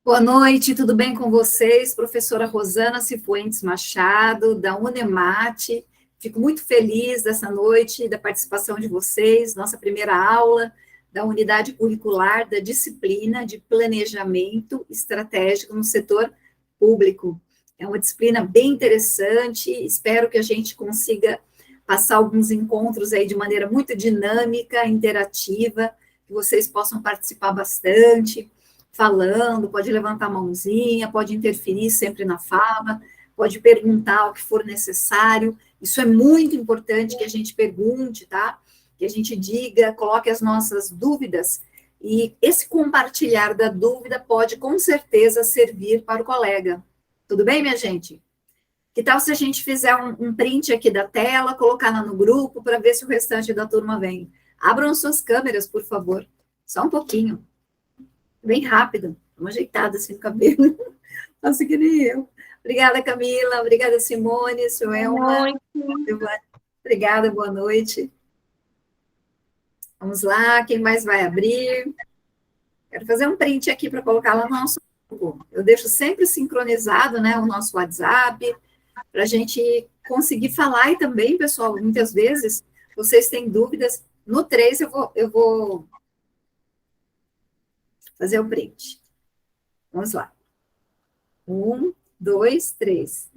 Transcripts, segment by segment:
Boa noite, tudo bem com vocês? Professora Rosana Cifuentes Machado, da Unemate. Fico muito feliz dessa noite, da participação de vocês, nossa primeira aula da unidade curricular da disciplina de planejamento estratégico no setor público. É uma disciplina bem interessante, espero que a gente consiga passar alguns encontros aí de maneira muito dinâmica, interativa, que vocês possam participar bastante, falando, pode levantar a mãozinha, pode interferir sempre na fala, pode perguntar o que for necessário. Isso é muito importante que a gente pergunte, tá? Que a gente diga, coloque as nossas dúvidas, e esse compartilhar da dúvida pode, com certeza, servir para o colega. Tudo bem, minha gente? Que tal se a gente fizer um print aqui da tela, colocar lá no grupo, para ver se o restante da turma vem? Abram suas câmeras, por favor. Só um pouquinho. Bem rápido, uma ajeitada assim no cabelo. Nossa, que nem eu. Obrigada, Camila. Obrigada, Simone, Suelma. Obrigada, boa noite. Vamos lá, quem mais vai abrir? Quero fazer um print aqui para colocar lá no nosso grupo. Eu deixo sempre sincronizado, né, o nosso WhatsApp, para a gente conseguir falar. E também, pessoal, muitas vezes, vocês têm dúvidas. No 3, eu vou fazer o print. Vamos lá. 1, 2, 3.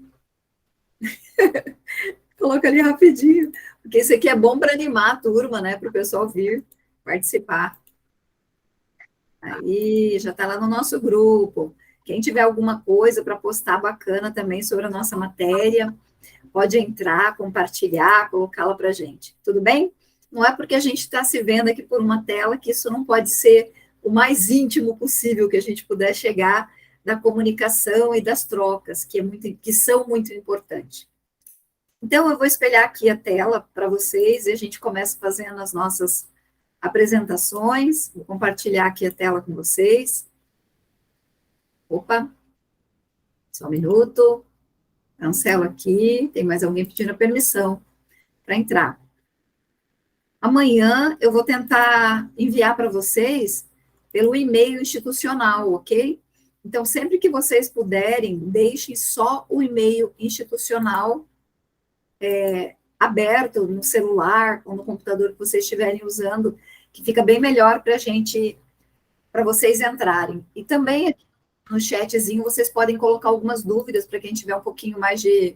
Coloca ali rapidinho, porque isso aqui é bom para animar a turma, né? Para o pessoal vir participar. Aí, já está lá no nosso grupo. Quem tiver alguma coisa para postar bacana também sobre a nossa matéria, pode entrar, compartilhar, colocá-la para a gente. Tudo bem? Não é porque a gente está se vendo aqui por uma tela que isso não pode ser o mais íntimo possível que a gente puder chegar da comunicação e das trocas, que são muito importantes. Então, eu vou espelhar aqui a tela para vocês e a gente começa fazendo as nossas apresentações. Vou compartilhar aqui a tela com vocês. Opa, só um minuto. Cancelo aqui. Tem mais alguém pedindo a permissão para entrar. Amanhã eu vou tentar enviar para vocês pelo e-mail institucional, ok? Então, sempre que vocês puderem, deixem só o e-mail institucional aberto no celular ou no computador que vocês estiverem usando, que fica bem melhor para vocês entrarem. E também aqui no chatzinho vocês podem colocar algumas dúvidas para quem tiver um pouquinho mais de...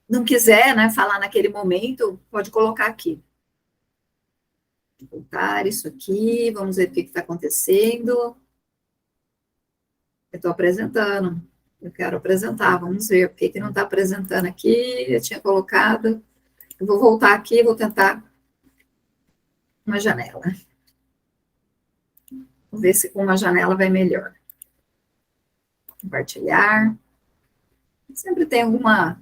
não quiser, né, falar naquele momento, pode colocar aqui. Vou voltar isso aqui, vamos ver o que está acontecendo. Eu estou apresentando, eu quero apresentar, vamos ver o que não está apresentando aqui, eu tinha colocado. Eu vou voltar aqui, vou tentar uma janela. Vamos ver se com uma janela vai melhor. Compartilhar. Sempre tem uma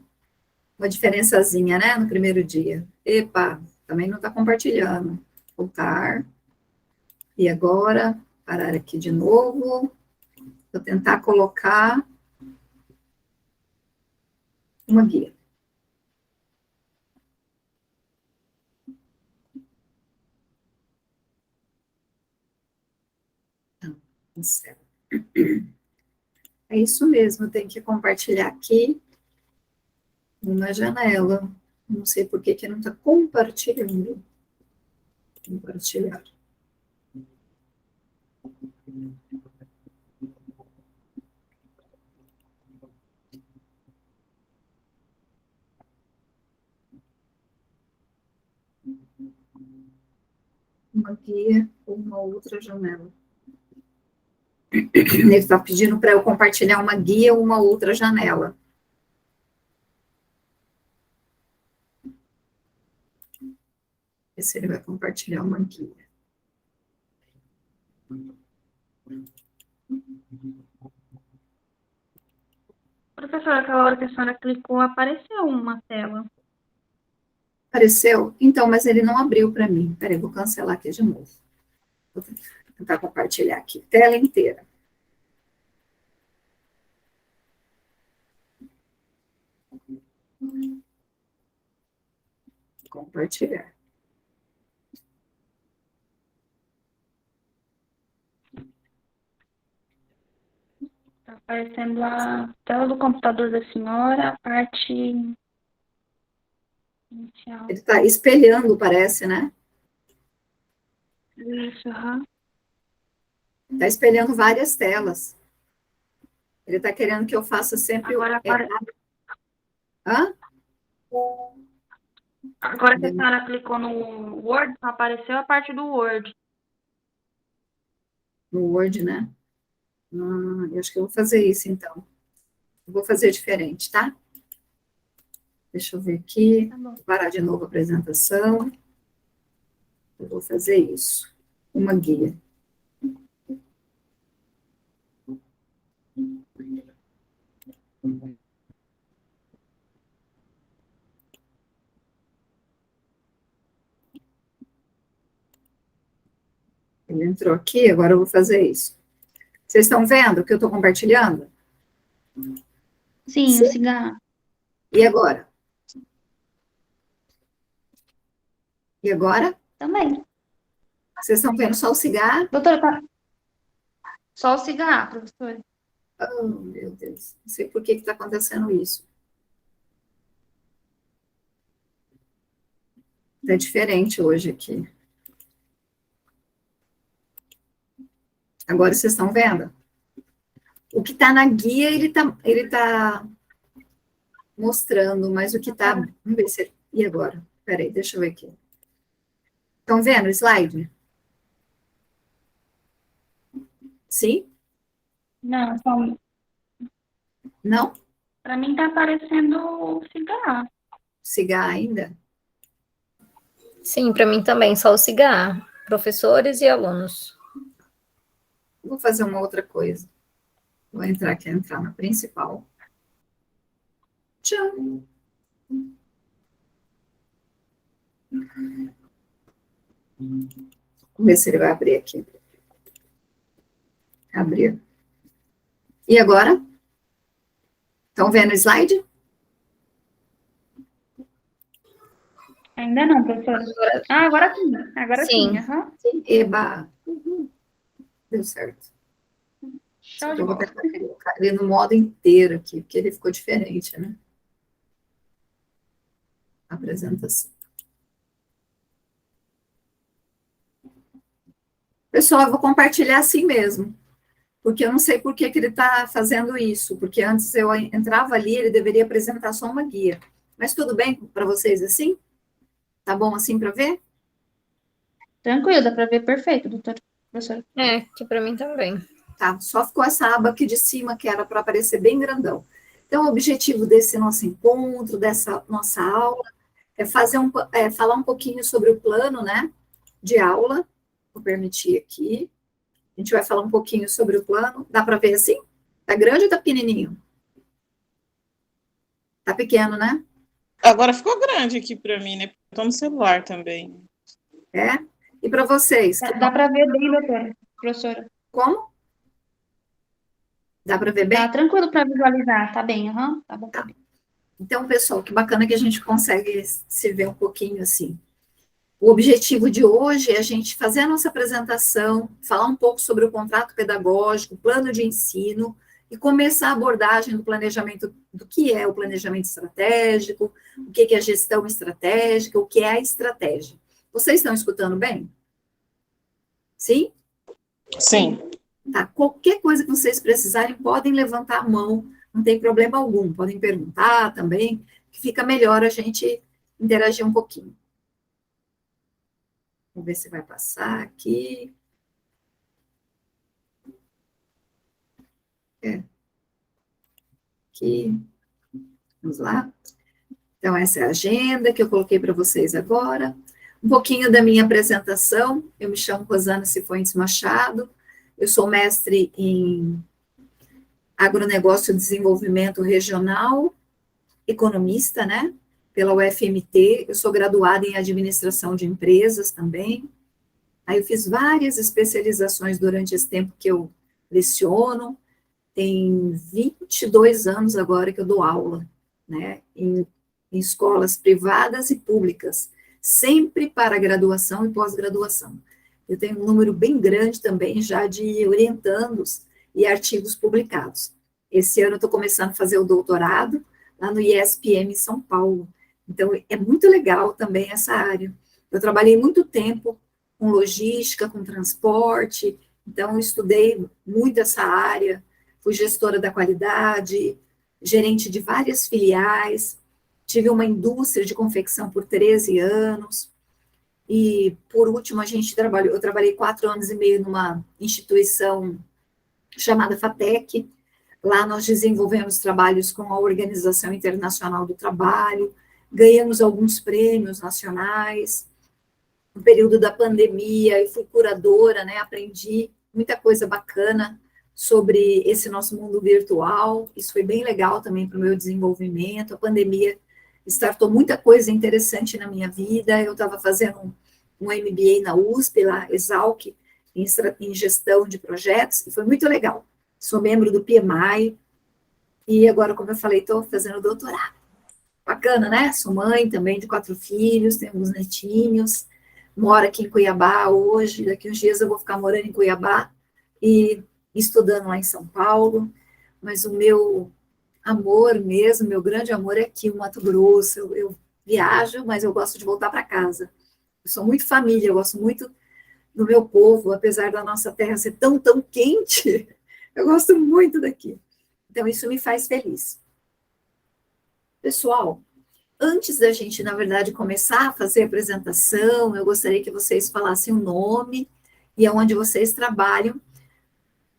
diferençazinha, né, no primeiro dia. Epa, também não está compartilhando. Voltar. E agora, parar aqui de novo. Vou tentar colocar uma guia. É isso mesmo, tem que compartilhar aqui uma janela. Não sei por que não está compartilhando. Compartilhar. Uma guia ou uma outra janela. Ele está pedindo para eu compartilhar uma guia ou uma outra janela. Ver se ele vai compartilhar uma guia. Professora, aquela hora que a senhora clicou, apareceu uma tela. Apareceu? Então, mas ele não abriu para mim. Peraí, vou cancelar aqui de novo. Vou tentar compartilhar aqui. Tela inteira. Compartilhar. Tá aparecendo a tela do computador da senhora, a parte inicial. Ele está espelhando, parece, né? Isso, aham. Está espelhando várias telas. Ele está querendo que eu faça sempre o. Agora, Hã? agora que a senhora clicou no Word, apareceu a parte do Word. No Word, né? Eu acho que eu vou fazer isso, então. Eu vou fazer diferente, tá? Deixa eu ver aqui. Tá bom. Vou parar de novo a apresentação. Eu vou fazer isso. Uma guia. Ele entrou aqui, agora eu vou fazer isso. Vocês estão vendo o que eu estou compartilhando? Sim, o cigarro. E agora? E agora? Também. Vocês estão vendo só o cigarro? Doutora, tá. Só o cigarro, professora. Oh, meu Deus. Não sei por que está acontecendo isso. Está diferente hoje aqui. Agora vocês estão vendo? O que está na guia, ele tá mostrando, mas o que está... Vamos ver se... E agora? Peraí, deixa eu ver aqui. Estão vendo o slide? Sim? Não, Não? para mim tá aparecendo o cigarro. Cigarro ainda? Sim, para mim também, só o cigarro. Professores e alunos. Vou fazer uma outra coisa. Vou entrar aqui, entrar na principal. Tchau. Vamos ver se ele vai abrir aqui. Abriu. E agora? Estão vendo o slide? Ainda não, professora. Agora sim. Agora Sim. sim. Aham. Eba. Deu certo. Show de Eu vou bola. tentar colocar ele no modo inteiro aqui, porque ele ficou diferente, né? A apresentação. Pessoal, eu vou compartilhar assim mesmo, porque eu não sei por que ele está fazendo isso, porque antes eu entrava ali, ele deveria apresentar só uma guia. Mas tudo bem para vocês assim? Tá bom assim para ver? Tranquilo, dá para ver perfeito, doutora. Professora. É, que para mim também. Tá, só ficou essa aba aqui de cima que era para aparecer bem grandão. Então, o objetivo desse nosso encontro, dessa nossa aula, é falar um pouquinho sobre o plano, né, de aula. Vou permitir aqui. A gente vai falar um pouquinho sobre o plano. Dá para ver assim? Tá grande ou tá pequenininho? Tá pequeno, né? Agora ficou grande aqui para mim, né? Estou no celular também. É? E para vocês? Dá para ver bem, doutora. Professora. Como? Dá para ver Tá bem? tranquilo para visualizar. Tá bem, aham. Tá bom. Tá. Então, pessoal, que bacana que a gente consegue se ver um pouquinho assim. O objetivo de hoje é a gente fazer a nossa apresentação, falar um pouco sobre o contrato pedagógico, o plano de ensino, e começar a abordagem do planejamento, do que é o planejamento estratégico, o que é a gestão estratégica, o que é a estratégia. Vocês estão escutando bem? Sim? Sim. Tá. Qualquer coisa que vocês precisarem, podem levantar a mão, não tem problema algum. Podem perguntar também, que fica melhor a gente interagir um pouquinho. Vamos ver se vai passar aqui. Aqui. Vamos lá. Então, essa é a agenda que eu coloquei para vocês agora. Um pouquinho da minha apresentação. Eu me chamo Rosana Cifuentes Machado. Eu sou mestre em agronegócio e desenvolvimento regional, economista, né? Pela UFMT. Eu sou graduada em administração de empresas também. Aí eu fiz várias especializações durante esse tempo que eu leciono. Tem 22 anos agora que eu dou aula, né, em escolas privadas e públicas, sempre para graduação e pós-graduação. Eu tenho um número bem grande também já de orientandos e artigos publicados. Esse ano eu estou começando a fazer o doutorado lá no ISPM em São Paulo. Então, é muito legal também essa área. Eu trabalhei muito tempo com logística, com transporte, então eu estudei muito essa área, fui gestora da qualidade, gerente de várias filiais, tive uma indústria de confecção por 13 anos, e, por último, eu trabalhei 4 anos e meio numa instituição chamada FATEC. Lá nós desenvolvemos trabalhos com a Organização Internacional do Trabalho, ganhamos alguns prêmios nacionais. No período da pandemia, eu fui curadora, né, aprendi muita coisa bacana sobre esse nosso mundo virtual, isso foi bem legal também para o meu desenvolvimento. A pandemia startou muita coisa interessante na minha vida. Eu estava fazendo um MBA na USP, lá, Exalc, em gestão de projetos, e foi muito legal. Sou membro do PMI, e agora, como eu falei, estou fazendo doutorado. Bacana, né? Sou mãe também de 4 filhos, tenho alguns netinhos, moro aqui em Cuiabá hoje, daqui uns dias eu vou ficar morando em Cuiabá e estudando lá em São Paulo, mas o meu amor mesmo, meu grande amor é aqui, o Mato Grosso. Eu viajo, mas eu gosto de voltar para casa. Eu sou muito família, eu gosto muito do meu povo, apesar da nossa terra ser tão, tão quente, eu gosto muito daqui. Então, isso me faz feliz. Pessoal, antes da gente, na verdade, começar a fazer a apresentação, eu gostaria que vocês falassem o nome e aonde vocês trabalham,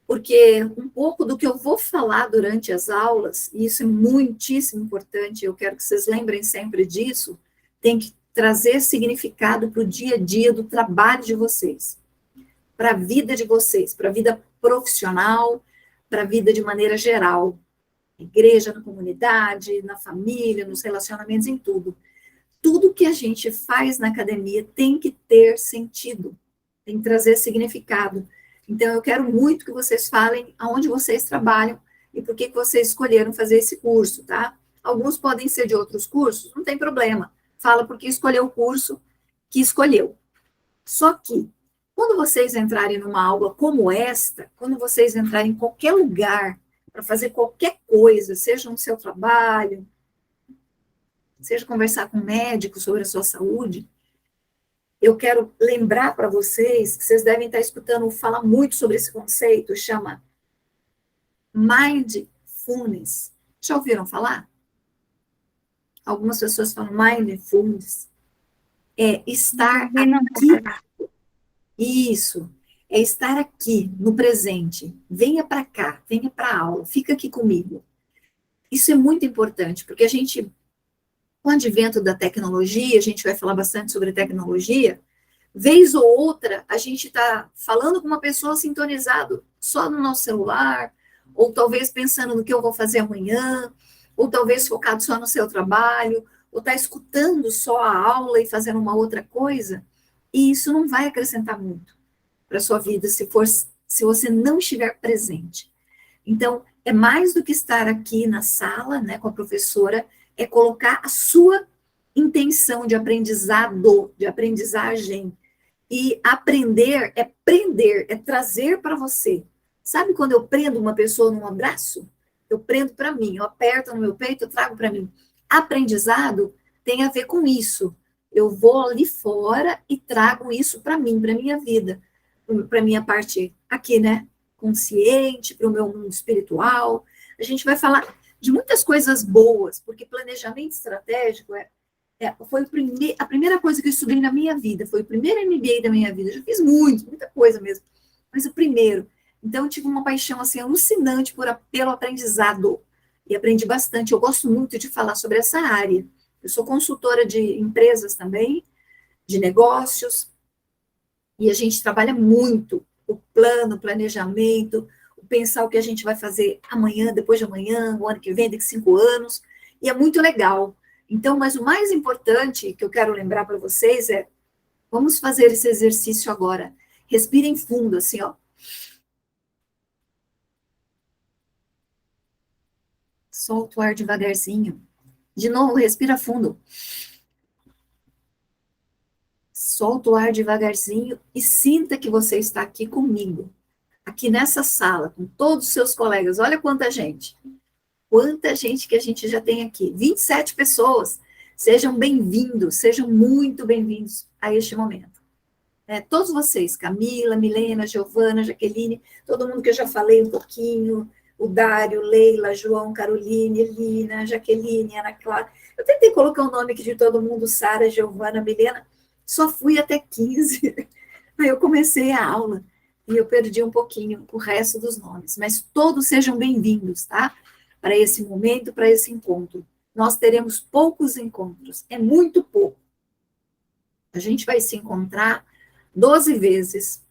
porque um pouco do que eu vou falar durante as aulas, e isso é muitíssimo importante, eu quero que vocês lembrem sempre disso, tem que trazer significado para o dia a dia do trabalho de vocês, para a vida de vocês, para a vida profissional, para a vida de maneira geral, na igreja, na comunidade, na família, nos relacionamentos, em tudo. Tudo que a gente faz na academia tem que ter sentido, tem que trazer significado. Então, eu quero muito que vocês falem aonde vocês trabalham e por que vocês escolheram fazer esse curso, tá? Alguns podem ser de outros cursos, não tem problema. Fala porque escolheu o curso que escolheu. Só que, quando vocês entrarem numa aula como esta, quando vocês entrarem em qualquer lugar para fazer qualquer coisa, seja no seu trabalho, seja conversar com um médico sobre a sua saúde, eu quero lembrar para vocês que vocês devem estar escutando falar muito sobre esse conceito, chama Mindfulness. Já ouviram falar? Algumas pessoas falam Mindfulness. É estar aqui. Isso. É estar aqui, no presente. Venha para cá, venha para a aula, fica aqui comigo. Isso é muito importante, porque a gente, com o advento da tecnologia, a gente vai falar bastante sobre tecnologia, vez ou outra, a gente está falando com uma pessoa sintonizado só no nosso celular, ou talvez pensando no que eu vou fazer amanhã, ou talvez focado só no seu trabalho, ou está escutando só a aula e fazendo uma outra coisa, e isso não vai acrescentar muito para a sua vida se você não estiver presente. Então, é mais do que estar aqui na sala, né, com a professora, é colocar a sua intenção de aprendizado, de aprendizagem. E aprender, é trazer para você. Sabe quando eu prendo uma pessoa num abraço? Eu prendo para mim, eu aperto no meu peito, eu trago para mim. Aprendizado tem a ver com isso. Eu vou ali fora e trago isso para mim, para minha vida, para minha parte aqui, né? Consciente, para o meu mundo espiritual. A gente vai falar de muitas coisas boas, porque planejamento estratégico foi a primeira coisa que eu estudei na minha vida, foi o primeiro MBA da minha vida. Eu já fiz muita coisa mesmo, mas o primeiro. Então, eu tive uma paixão assim, alucinante pelo aprendizado, e aprendi bastante. Eu gosto muito de falar sobre essa área. Eu sou consultora de empresas também, de negócios, e a gente trabalha muito o plano, o planejamento, o pensar o que a gente vai fazer amanhã, depois de amanhã, o ano que vem, daqui 5 anos, e é muito legal. Então, mas o mais importante que eu quero lembrar para vocês é, vamos fazer esse exercício agora. Respirem fundo, assim, ó. Solta o ar devagarzinho. De novo, respira fundo. Solta o ar devagarzinho e sinta que você está aqui comigo. aqui nessa sala, com todos os seus colegas. Olha quanta gente. Quanta gente que a gente já tem aqui. 27 pessoas. Sejam bem-vindos, sejam muito bem-vindos a este momento. Todos vocês, Camila, Milena, Giovana, Jaqueline, todo mundo que eu já falei um pouquinho, o Dário, Leila, João, Caroline, Elina, Jaqueline, Ana Clara. Eu tentei colocar o nome aqui de todo mundo, Sara, Giovana, Milena, só fui até 15. Aí eu comecei a aula e eu perdi um pouquinho o resto dos nomes. Mas todos sejam bem-vindos, tá? Para esse momento, para esse encontro. Nós teremos poucos encontros, é muito pouco. A gente vai se encontrar 12 vezes.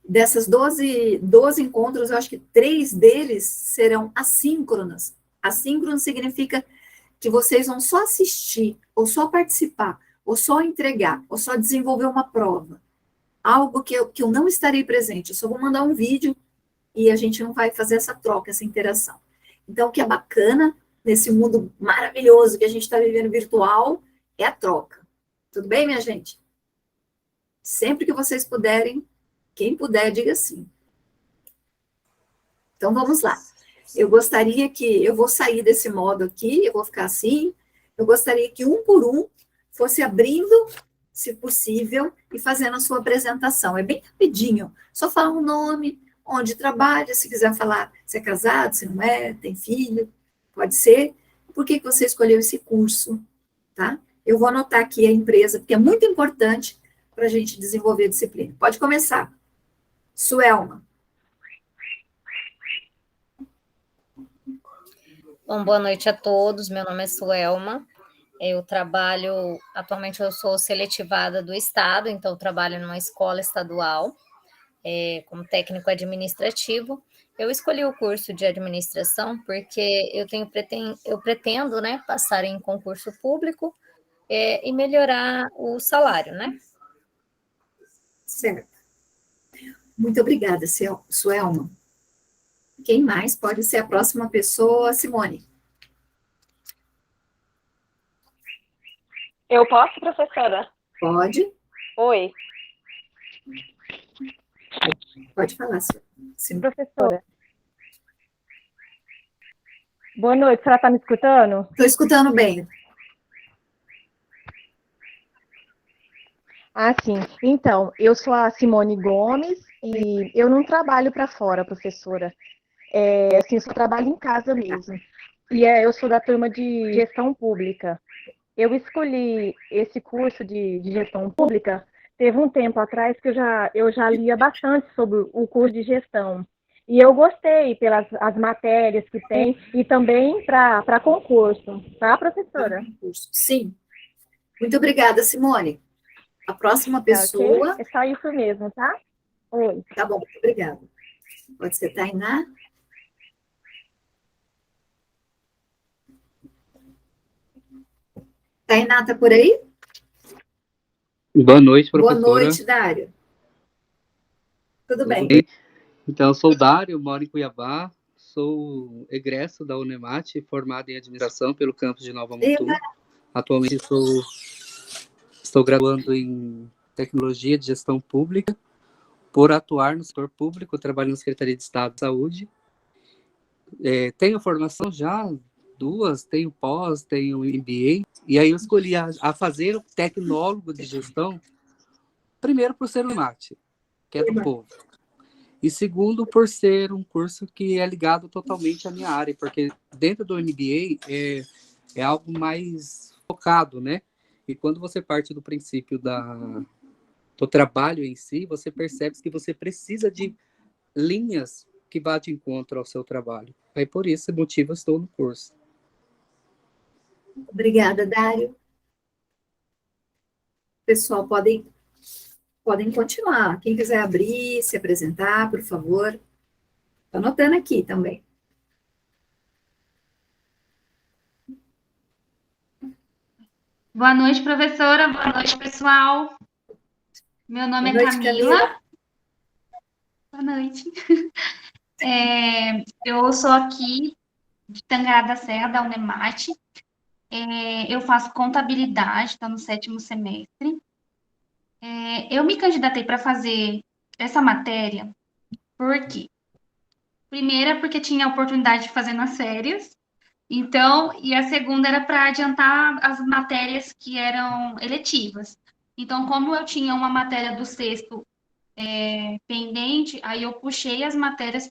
Dessas 12 encontros, eu acho que 3 deles serão assíncronos. Assíncrono significa que vocês vão só assistir, ou só participar, ou só entregar, ou só desenvolver uma prova. Algo que eu não estarei presente, eu só vou mandar um vídeo e a gente não vai fazer essa troca, essa interação. Então, o que é bacana nesse mundo maravilhoso que a gente está vivendo virtual é a troca. Tudo bem, minha gente? Sempre que vocês puderem, quem puder, diga sim. Então, vamos lá. Eu gostaria que, eu vou sair desse modo aqui, eu vou ficar assim, eu gostaria que um por um fosse abrindo, se possível, e fazendo a sua apresentação. É bem rapidinho, só falar um nome, onde trabalha, se quiser falar se é casado, se não é, tem filho, pode ser. Por que você escolheu esse curso, tá? Eu vou anotar aqui a empresa, porque é muito importante para a gente desenvolver a disciplina. Pode começar. Suelma. Bom, boa noite a todos. Meu nome é Suelma. Atualmente eu sou seletivada do Estado, então eu trabalho numa escola estadual, como técnico administrativo. Eu escolhi o curso de administração porque eu pretendo, né, passar em concurso público e melhorar o salário, né? Certo. Muito obrigada, Suelma. Quem mais pode ser a próxima pessoa? Simone. Eu posso, professora? Pode. Oi. Pode falar, Simone. Professora. Boa noite, a senhora está me escutando? Estou escutando bem. Ah, sim. Então, eu sou a Simone Gomes e eu não trabalho para fora, professora. Assim, eu só trabalho em casa mesmo. E eu sou da turma de gestão pública. Eu escolhi esse curso de gestão pública, teve um tempo atrás que eu já lia bastante sobre o curso de gestão. E eu gostei pelas as matérias que tem e também para concurso, tá, professora? Sim. Muito obrigada, Simone. A próxima pessoa... Okay? É só isso mesmo, tá? Oi. Tá bom, muito obrigada. Pode ser Tainá. Tainá, tá por aí? Boa noite, professora. Boa noite, Dário. Tudo bem? Então, eu sou o Dário, moro em Cuiabá, sou egresso da Unemat, formado em administração pelo campus de Nova Mutum. Atualmente estou graduando em tecnologia de gestão pública, por atuar no setor público, trabalho na Secretaria de Estado de Saúde. Tenho formação já, 2, tenho pós, tenho MBA, e aí eu escolhi a fazer o tecnólogo de gestão, primeiro por ser Unemat, que é do povo. E segundo, por ser um curso que é ligado totalmente à minha área, porque dentro do MBA é algo mais focado, né? E quando você parte do princípio do trabalho em si, você percebe que você precisa de linhas que vá de encontro ao seu trabalho. Aí, por esse motivo, eu estou no curso. Obrigada, Dário. Pessoal, podem continuar. Quem quiser abrir, se apresentar, por favor. Estou anotando aqui também. Boa noite, professora. Boa noite, pessoal. Meu nome Boa é noite, Camila. Boa noite. Eu sou aqui de Tangará da Serra, da Unemat. Eu faço contabilidade, estou no 7º semestre. Eu me candidatei para fazer essa matéria porque Primeira, porque tinha a oportunidade de fazer nas férias. Então, e a segunda era para adiantar as matérias que eram eletivas. Então, como eu tinha uma matéria do sexto pendente, aí eu puxei as matérias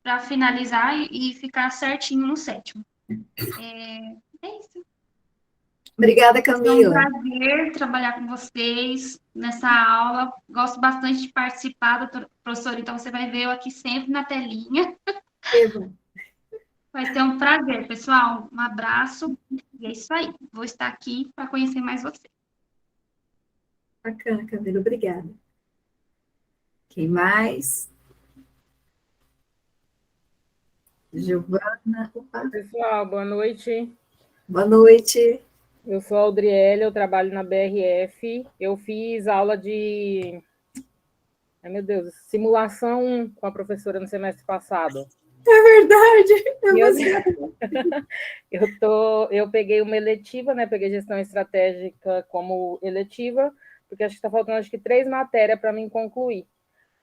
para finalizar e ficar certinho no sétimo. É isso. Obrigada, Foi um Camila. prazer trabalhar com vocês nessa aula. Gosto bastante de participar, professor, então você vai ver eu aqui sempre na telinha. Eva. Vai ser um prazer, pessoal. Um abraço. E é isso aí. Vou estar aqui para conhecer mais você. Bacana, Camila, obrigada. Quem mais? Giovana. Opa. Pessoal, boa noite. Boa noite. Eu sou a Audriele, eu trabalho na BRF. Eu fiz aula de, meu Deus, simulação com a professora no semestre passado. É verdade. Eu peguei uma eletiva, né? Peguei gestão estratégica como eletiva, porque acho que está faltando 3 matérias para mim concluir.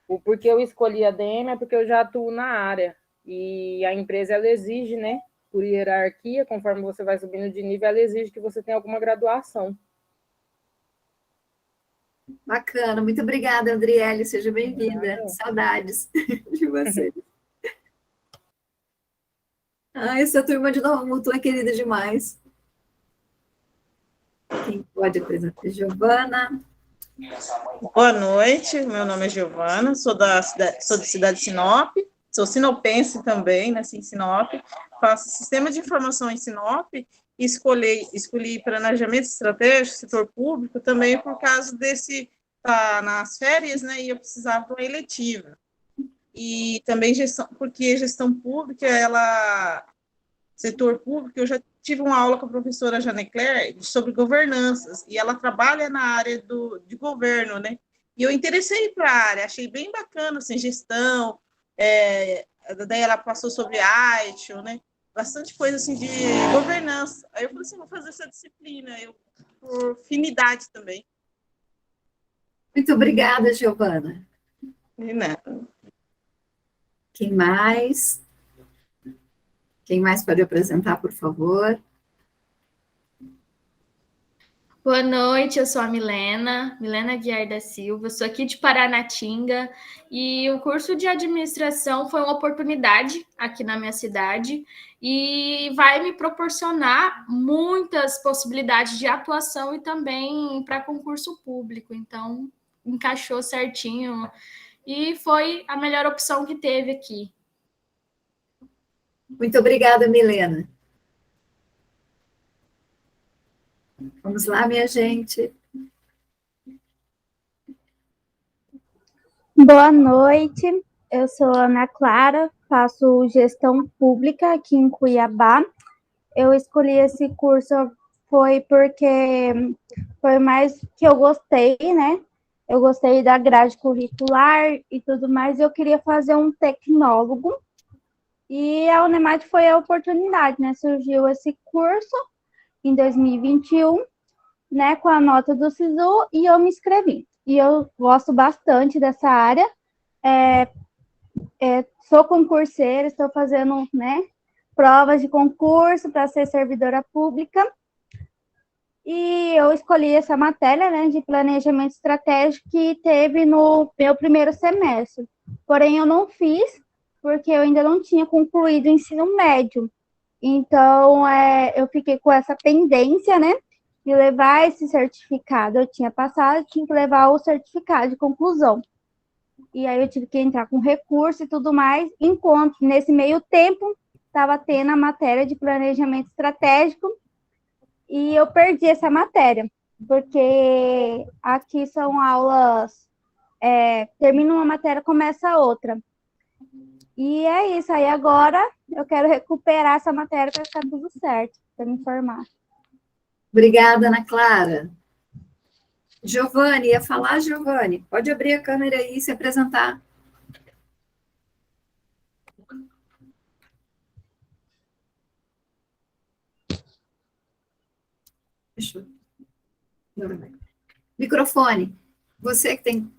O porquê eu escolhi a ADM é porque eu já atuo na área. E a empresa, ela exige, né? Por hierarquia, conforme você vai subindo de nível, ela exige que você tenha alguma graduação. Bacana, muito obrigada, Andriele, seja bem-vinda. Saudades de você. Essa turma de Nova Mutum é querida demais. Quem pode apresentar? Giovana. Boa noite, meu nome é Giovana, sou de cidade de Sinop, sou sinopense também, nasci em Sinop, faço sistema de informação em Sinop e escolhi planejamento estratégico, setor público, também por causa desse, nas férias, né, e eu precisava de uma eletiva. E também porque gestão pública, setor público, eu já tive uma aula com a professora Janecler sobre governanças, e ela trabalha na área de governo, né? E eu interessei para a área, achei bem bacana, assim, gestão, daí ela passou sobre ITIL, né? Bastante coisa, assim, de governança. Aí eu falei assim, vou fazer essa disciplina, por afinidade também. Muito obrigada, Giovana. De nada. Quem mais? Quem mais pode apresentar, por favor? Boa noite, eu sou a Milena Guiar da Silva, sou aqui de Paranatinga e o curso de administração foi uma oportunidade aqui na minha cidade e vai me proporcionar muitas possibilidades de atuação e também para concurso público, então encaixou certinho e foi a melhor opção que teve aqui. Muito obrigada, Milena. Vamos lá, minha gente. Boa noite, eu sou Ana Clara, faço gestão pública aqui em Cuiabá. Eu escolhi esse curso foi porque foi mais que eu gostei, né? Eu gostei da grade curricular e tudo mais, eu queria fazer um tecnólogo. E a Unemat foi a oportunidade, né? Surgiu esse curso em 2021, né, com a nota do SISU, e eu me inscrevi. E eu gosto bastante dessa área. Sou concurseira, estou fazendo, né, provas de concurso para ser servidora pública. E eu escolhi essa matéria, né, de planejamento estratégico que teve no meu primeiro semestre. Porém, eu não fiz, porque eu ainda não tinha concluído o ensino médio. Então, eu fiquei com essa pendência, né, de levar esse certificado. Eu tinha passado, tinha que levar o certificado de conclusão. E aí eu tive que entrar com recurso e tudo mais, enquanto nesse meio tempo estava tendo a matéria de planejamento estratégico e eu perdi essa matéria, porque aqui são aulas, termina uma matéria, começa outra. E é isso, aí agora eu quero recuperar essa matéria para ficar tudo certo, para me informar. Obrigada, Ana Clara. Giovane, ia falar, Giovane? Pode abrir a câmera aí e se apresentar. Deixa eu... Microfone. Você que tem...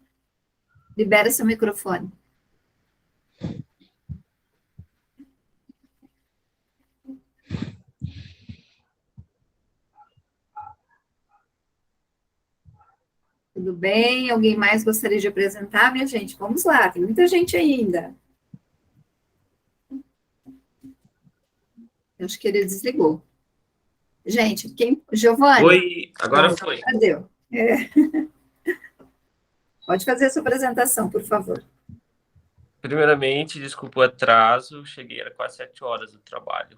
Libera seu microfone. Tudo bem? Alguém mais gostaria de apresentar, minha gente? Vamos lá, tem muita gente ainda. Eu acho que ele desligou. Gente, Giovanni? Oi, agora foi. Cadê? Pode fazer a sua apresentação, por favor. Primeiramente, desculpa o atraso, cheguei, era quase 7 horas do trabalho.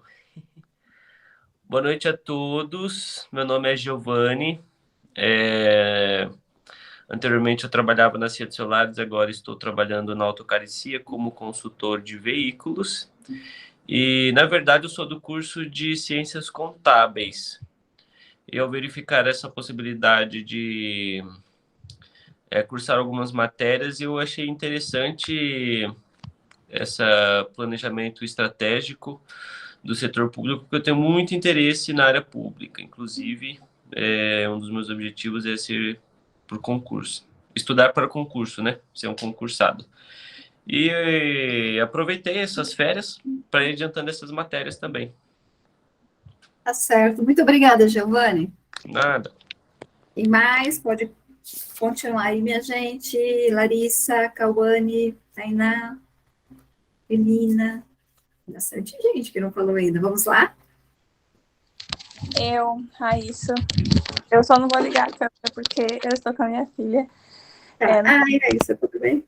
Boa noite a todos, meu nome é Giovanni. Anteriormente eu trabalhava na Ciências Celulares, agora estou trabalhando na Autocaricia como consultor de veículos. E, na verdade, eu sou do curso de Ciências Contábeis. E ao verificar essa possibilidade de cursar algumas matérias, eu achei interessante esse planejamento estratégico do setor público, porque eu tenho muito interesse na área pública. Inclusive, um dos meus objetivos é ser por concurso. Estudar para concurso, né? Ser um concursado. E aproveitei essas férias para ir adiantando essas matérias também. Tá certo. Muito obrigada, Giovanni. Nada. E mais, pode continuar aí, minha gente. Larissa, Cauane, Tainá, Elina. Bastante gente que não falou ainda. Vamos lá? Eu, Raíssa. Eu só não vou ligar a câmera porque eu estou com a minha filha. Raíssa, tudo bem?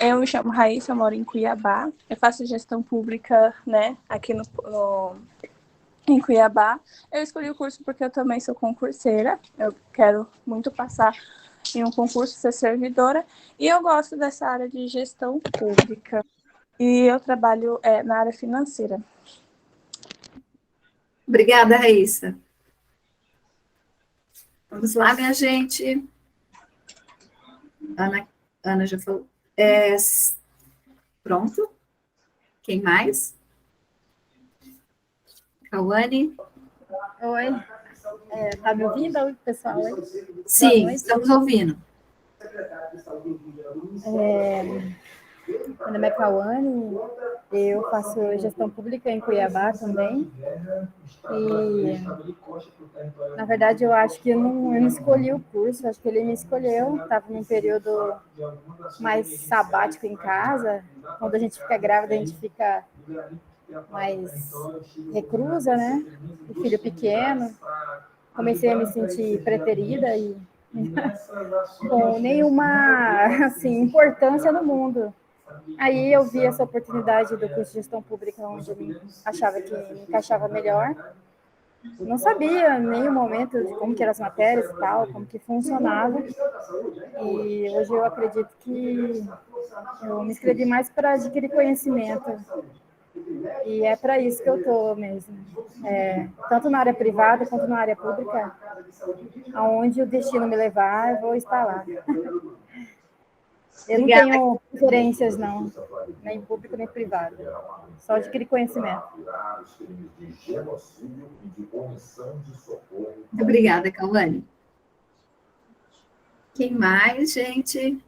Eu me chamo Raíssa, eu moro em Cuiabá. Eu faço gestão pública, né, aqui em Cuiabá. Eu escolhi o curso porque eu também sou concurseira. Eu quero muito passar em um concurso, ser servidora. E eu gosto dessa área de gestão pública. E eu trabalho na área financeira. Obrigada, Raíssa. Vamos lá, minha gente. Ana já falou. Pronto? Quem mais? Cauane? Oi. Tá me ouvindo, pessoal? Oi? Sim, estamos ouvindo. Meu nome é Cauane, eu faço gestão pública em Cuiabá também. E, na verdade, eu acho que eu não escolhi o curso, acho que ele me escolheu. Estava num período mais sabático em casa. Quando a gente fica grávida, a gente fica mais reclusa, né? O filho pequeno. Comecei a me sentir preterida e com nenhuma assim, importância no mundo. Aí eu vi essa oportunidade do curso de gestão pública, onde eu achava que me encaixava melhor. Não sabia em nenhum momento de como que eram as matérias e tal, como que funcionava. E hoje eu acredito que eu me inscrevi mais para adquirir conhecimento. E é para isso que eu estou mesmo. Tanto na área privada quanto na área pública, aonde o destino me levar, eu vou estar lá. Eu não tenho preferências, não, nem público, nem privado. Só adquirir conhecimento. Muito obrigada, Cauane. Quem mais, gente?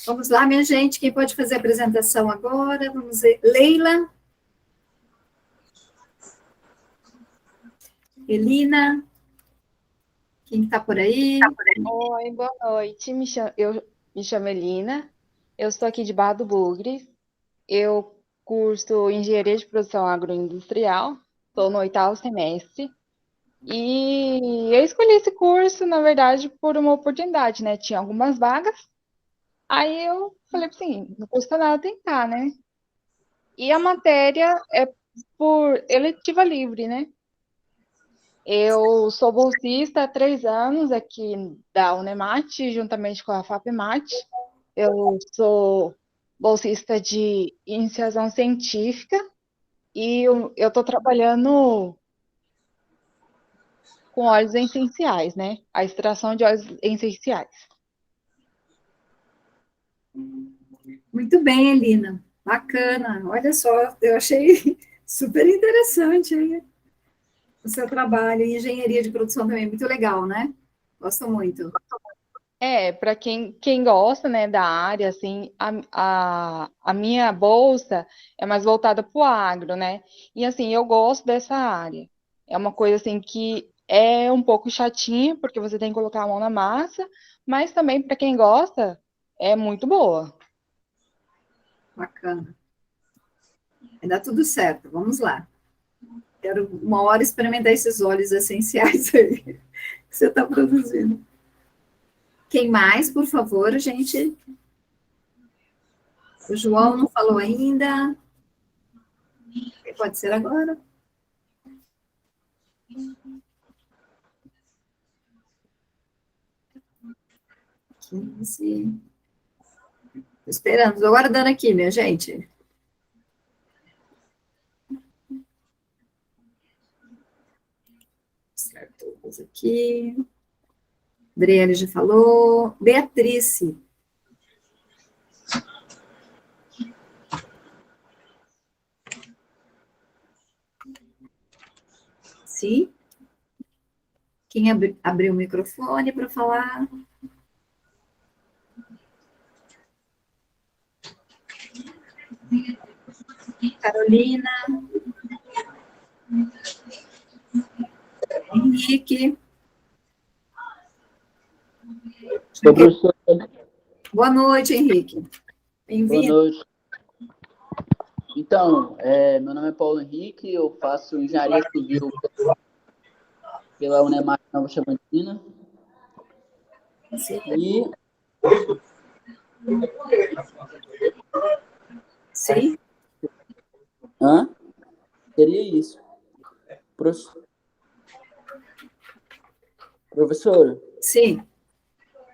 Vamos lá, minha gente. Quem pode fazer a apresentação agora? Vamos ver. Leila. Elina, quem está por aí? Oi, boa noite. Eu me chamo Elina, eu estou aqui de Barra do Bugre, eu curso Engenharia de Produção Agroindustrial, estou no 8º semestre, e eu escolhi esse curso, na verdade, por uma oportunidade, né? Tinha algumas vagas, aí eu falei assim, não custa nada tentar, né? E a matéria é por eletiva livre, né? Eu sou bolsista há 3 anos aqui da Unemat, juntamente com a FAPEMAT. Eu sou bolsista de iniciação científica e eu estou trabalhando com óleos essenciais, né? A extração de óleos essenciais. Muito bem, Elina. Bacana. Olha só, eu achei super interessante, hein? O seu trabalho em engenharia de produção também é muito legal, né? Gosto muito. Para quem gosta, né, da área, assim, a minha bolsa é mais voltada para o agro, né? E, assim, eu gosto dessa área. É uma coisa, assim, que é um pouco chatinha, porque você tem que colocar a mão na massa, mas também, para quem gosta, é muito boa. Bacana. Vai dar tudo certo, vamos lá. Quero uma hora experimentar esses óleos essenciais aí que você está produzindo. Quem mais, por favor, gente? O João não falou ainda. Pode ser agora. 15. Tô esperando, estou aguardando aqui, minha gente. Certo, coisa aqui. Adriane já falou. Beatrice. Sim? Quem abriu o microfone para falar? Carolina. Henrique. Boa noite, Henrique. Boa Bem-vindo. noite. Então, meu nome é Paulo Henrique, eu faço engenharia civil pela Unemate Nova Chamantina. E... Sim? Seria isso. Professora? Sim.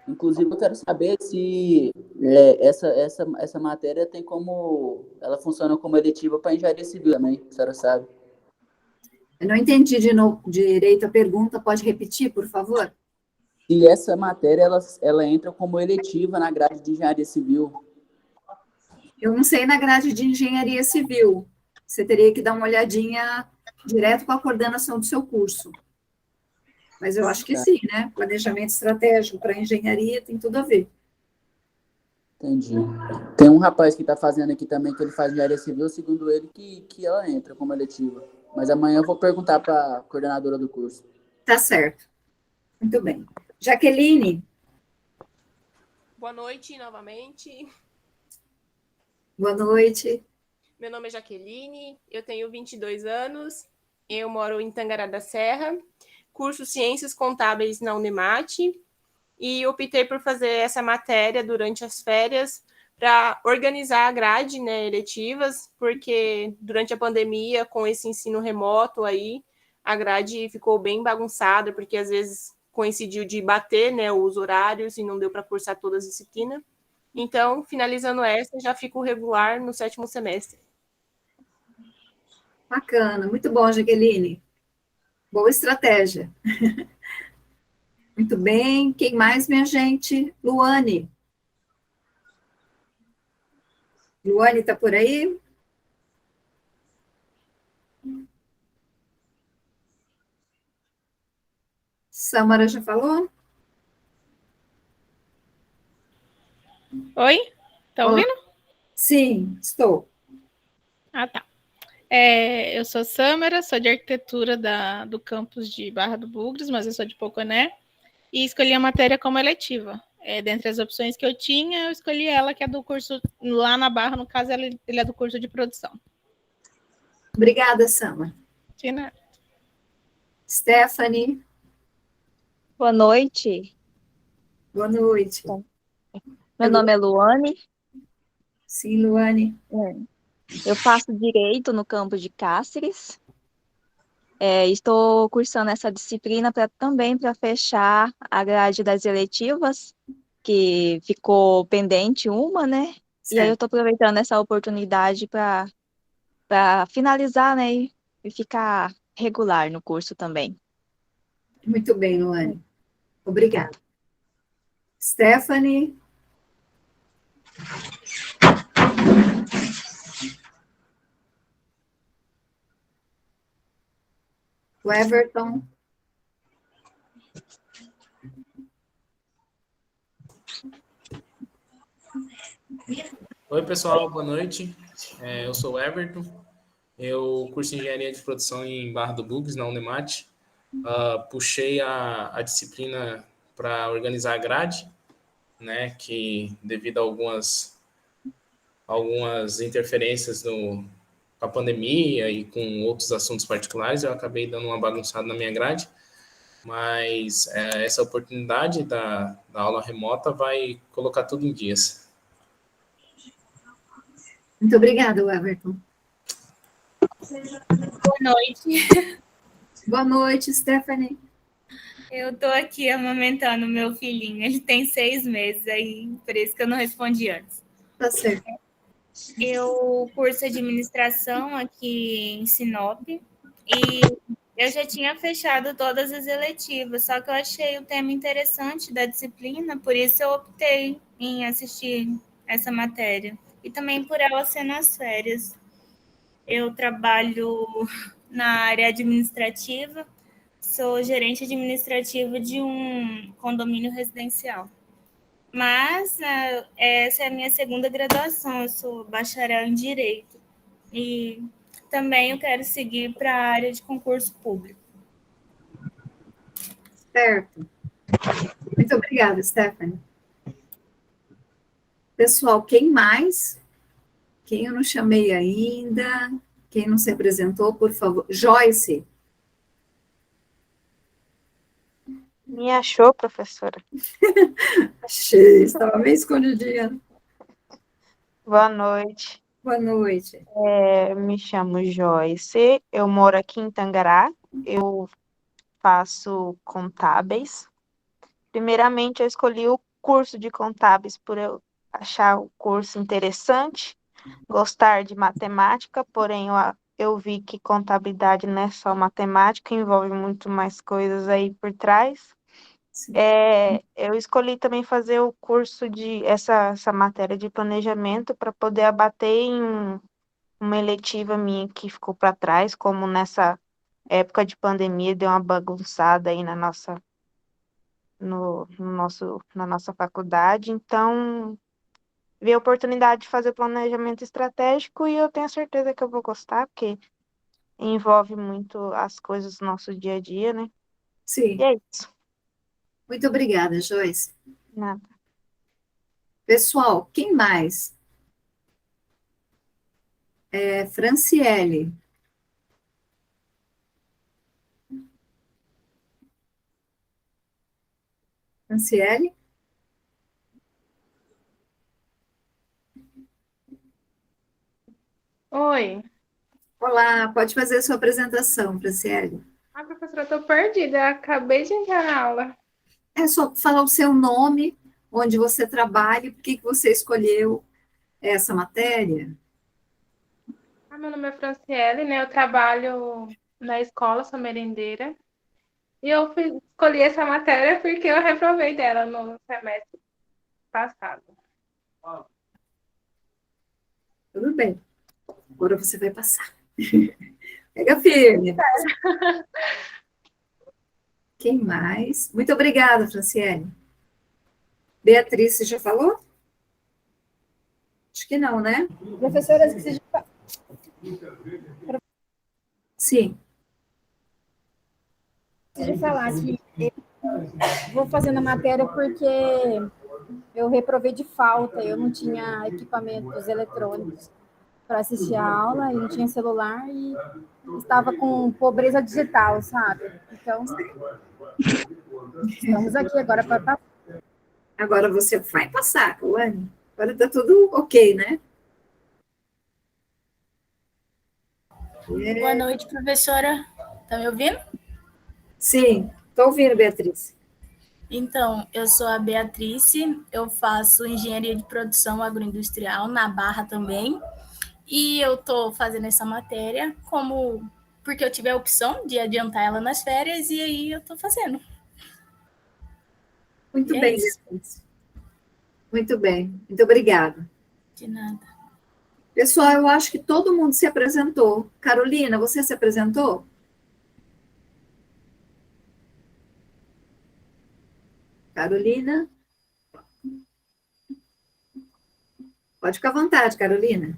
Inclusive, eu quero saber se essa matéria tem como... Ela funciona como eletiva para engenharia civil também, a senhora sabe. Eu não entendi direito a pergunta, pode repetir, por favor? Se essa matéria, ela entra como eletiva na grade de engenharia civil. Eu não sei na grade de engenharia civil. Você teria que dar uma olhadinha direto com a coordenação do seu curso. Mas eu acho que sim, né? Planejamento estratégico para engenharia tem tudo a ver. Entendi. Tem um rapaz que está fazendo aqui também, que ele faz engenharia civil, segundo ele, que ela entra como eletiva. Mas amanhã eu vou perguntar para a coordenadora do curso. Tá certo. Muito bem. Jaqueline. Boa noite, novamente. Boa noite. Meu nome é Jaqueline, eu tenho 22 anos, eu moro em Tangará da Serra, curso Ciências Contábeis na Unemate, e optei por fazer essa matéria durante as férias para organizar a grade, né, eletivas, porque durante a pandemia, com esse ensino remoto aí, a grade ficou bem bagunçada, porque às vezes coincidiu de bater, né, os horários e não deu para cursar todas as disciplinas. Então, finalizando essa, já fico regular no 7º semestre. Bacana, muito bom, Jaqueline. Boa estratégia. Muito bem. Quem mais, minha gente? Luane. Luane está por aí? Samara já falou? Oi? Tá ouvindo? Sim, estou. Ah, tá. Eu sou Samara, sou de arquitetura do campus de Barra do Bugres, mas eu sou de Poconé, e escolhi a matéria como eletiva. Dentre as opções que eu tinha, eu escolhi ela, que é do curso, lá na Barra, no caso, ele é do curso de produção. Obrigada, Samara. De nada. Stephanie. Boa noite. Boa noite. Meu nome é Luane. Sim, Luane. Eu faço Direito no campus de Cáceres. Estou cursando essa disciplina também para fechar a grade das eletivas, que ficou pendente uma, né? Certo. E aí eu estou aproveitando essa oportunidade para finalizar, né? E ficar regular no curso também. Muito bem, Luane. Obrigada. Stephanie. O Everton. Oi, pessoal, boa noite. Eu sou o Everton. Eu curso Engenharia de Produção em Barra do Bugres, na Unemat. Puxei a disciplina para organizar a grade, né, que devido a algumas interferências com a pandemia e com outros assuntos particulares, eu acabei dando uma bagunçada na minha grade, mas essa oportunidade da aula remota vai colocar tudo em dias. Muito obrigada, Everton. Boa noite. Boa noite, Stephanie. Eu estou aqui amamentando meu filhinho, ele tem 6 meses, aí por isso que eu não respondi antes. Tá certo. Eu curso administração aqui em Sinop e eu já tinha fechado todas as eletivas, só que eu achei o tema interessante da disciplina, por isso eu optei em assistir essa matéria. E também por ela ser nas férias. Eu trabalho na área administrativa, sou gerente administrativa de um condomínio residencial. Mas essa é a minha segunda graduação, eu sou bacharel em Direito. E também eu quero seguir para a área de concurso público. Certo. Muito obrigada, Stephanie. Pessoal, quem mais? Quem eu não chamei ainda? Quem não se apresentou, por favor? Joyce. Me achou, professora? Achei, estava bem escondidinha. Boa noite. Boa noite. Me chamo Joyce, eu moro aqui em Tangará, eu faço contábeis. Primeiramente, eu escolhi o curso de contábeis por eu achar o curso interessante, gostar de matemática, porém eu vi que contabilidade não é só matemática, envolve muito mais coisas aí por trás. Eu escolhi também fazer o curso de essa matéria de planejamento para poder abater em uma eletiva minha que ficou para trás, como nessa época de pandemia deu uma bagunçada aí na nossa faculdade, então vi a oportunidade de fazer planejamento estratégico e eu tenho certeza que eu vou gostar, porque envolve muito as coisas do nosso dia a dia, né? Sim. E é isso. Muito obrigada, Joyce. Nada. Pessoal, quem mais? Franciele. Franciele? Oi. Olá, pode fazer a sua apresentação, Franciele. Professora, eu estou perdida, acabei de entrar na aula. É só falar o seu nome, onde você trabalha, por que você escolheu essa matéria? Meu nome é Franciele, né? Eu trabalho na escola, sou merendeira. E eu escolhi essa matéria porque eu reprovei dela no semestre passado. Tudo bem. Agora você vai passar. Pega firme. Quem mais? Muito obrigada, Franciele. Beatriz, você já falou? Acho que não, né? Professora, você já... Sim. Preciso falar que eu vou fazendo a matéria porque eu reprovei de falta, eu não tinha equipamentos eletrônicos para assistir a aula, e não tinha celular e estava com pobreza digital, sabe? Então, estamos aqui agora para passar. Agora você vai passar, Luane. Agora está tudo ok, né? Boa noite, professora. Tá me ouvindo? Sim, estou ouvindo, Beatriz. Então, eu sou a Beatriz, eu faço engenharia de produção agroindustrial na Barra também, e eu estou fazendo essa matéria porque eu tive a opção de adiantar ela nas férias, e aí eu estou fazendo. Muito bem, Beatriz. Muito bem, muito obrigada. De nada. Pessoal, eu acho que todo mundo se apresentou. Carolina, você se apresentou? Carolina? Pode ficar à vontade, Carolina.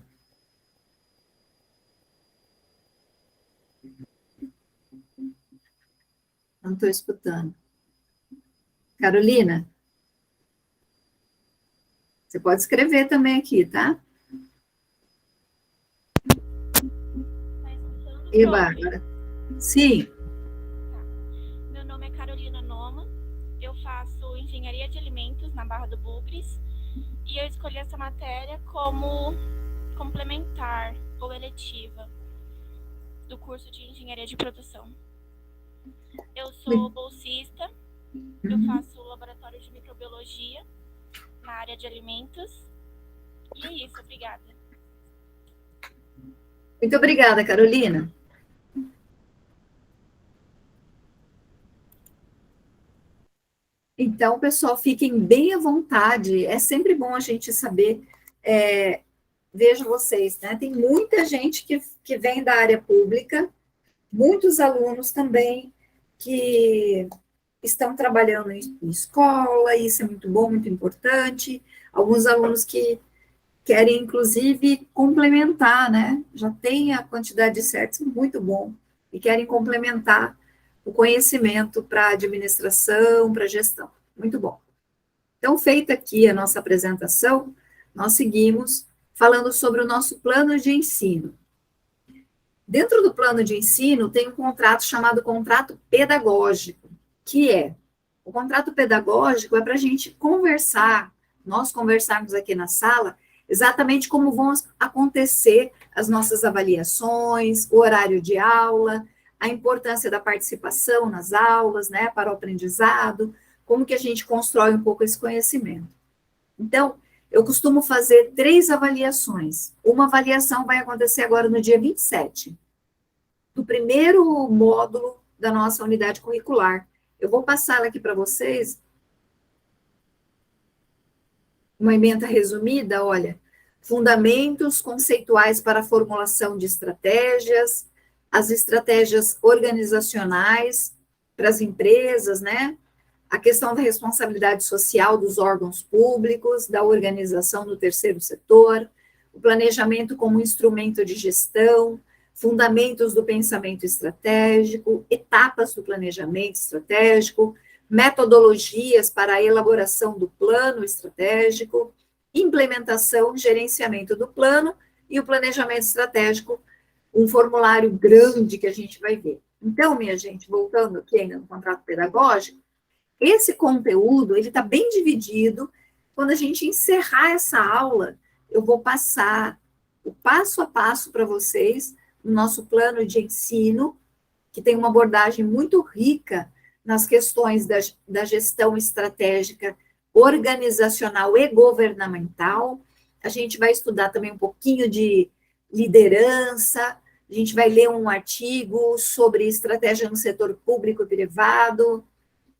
Não estou escutando. Carolina? Você pode escrever também aqui, tá? E Bárbara? Sim. Meu nome é Carolina Noma, eu faço Engenharia de Alimentos na Barra do Bugres e eu escolhi essa matéria como complementar ou eletiva do curso de Engenharia de Produção. Eu sou bolsista, eu faço laboratório de microbiologia na área de alimentos e é isso, obrigada. Muito obrigada, Carolina. Então, pessoal, fiquem bem à vontade. É sempre bom a gente saber. Vejo vocês, né? Tem muita gente que vem da área pública, muitos alunos também que estão trabalhando em escola, isso é muito bom, muito importante. Alguns alunos que querem, inclusive, complementar, né? Já tem a quantidade certa, muito bom, e querem complementar o conhecimento para administração, para gestão. Muito bom. Então, feita aqui a nossa apresentação, nós seguimos falando sobre o nosso plano de ensino. Dentro do plano de ensino, tem um contrato chamado contrato pedagógico, que é, o contrato pedagógico é para a gente conversar, nós conversarmos aqui na sala, exatamente como vão acontecer as nossas avaliações, o horário de aula, a importância da participação nas aulas, né, para o aprendizado, como que a gente constrói um pouco esse conhecimento. Então, eu costumo fazer 3 avaliações. Uma avaliação vai acontecer agora no dia 27, do primeiro módulo da nossa unidade curricular. Eu vou passar ela aqui para vocês, uma ementa resumida, olha, fundamentos conceituais para a formulação de estratégias, as estratégias organizacionais para as empresas, né? A questão da responsabilidade social dos órgãos públicos, da organização do terceiro setor, o planejamento como instrumento de gestão, fundamentos do pensamento estratégico, etapas do planejamento estratégico, metodologias para a elaboração do plano estratégico, implementação, gerenciamento do plano e o planejamento estratégico, um formulário grande que a gente vai ver. Então, minha gente, voltando aqui ainda no contrato pedagógico, esse conteúdo, ele está bem dividido. Quando a gente encerrar essa aula, eu vou passar o passo a passo para vocês, no nosso plano de ensino, que tem uma abordagem muito rica nas questões da gestão estratégica, organizacional e governamental. A gente vai estudar também um pouquinho de liderança, a gente vai ler um artigo sobre estratégia no setor público e privado,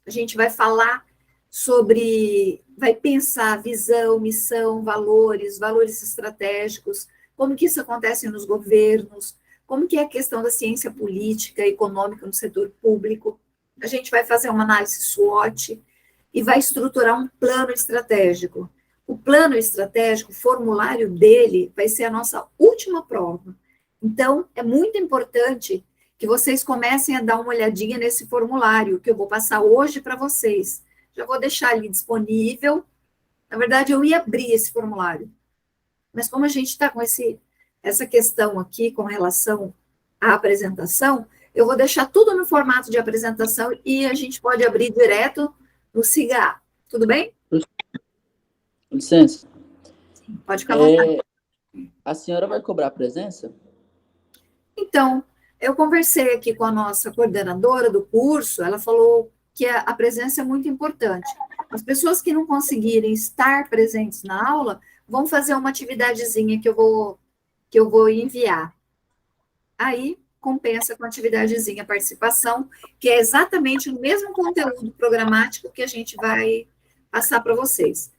a gente vai falar sobre, vai pensar visão, missão, valores estratégicos, como que isso acontece nos governos, como que é a questão da ciência política e econômica no setor público. A gente vai fazer uma análise SWOT e vai estruturar um plano estratégico. O plano estratégico, o formulário dele, vai ser a nossa última prova. Então, é muito importante que vocês comecem a dar uma olhadinha nesse formulário, que eu vou passar hoje para vocês. Já vou deixar ali disponível. Na verdade, eu ia abrir esse formulário. Mas como a gente está com essa questão aqui com relação à apresentação, eu vou deixar tudo no formato de apresentação e a gente pode abrir direto no SIGA. Tudo bem? Com licença. Pode ficar à vontade. A senhora vai cobrar presença? Então, eu conversei aqui com a nossa coordenadora do curso, ela falou que a presença é muito importante. As pessoas que não conseguirem estar presentes na aula, vão fazer uma atividadezinha que eu vou enviar. Aí, compensa com a atividadezinha participação, que é exatamente o mesmo conteúdo programático que a gente vai passar para vocês.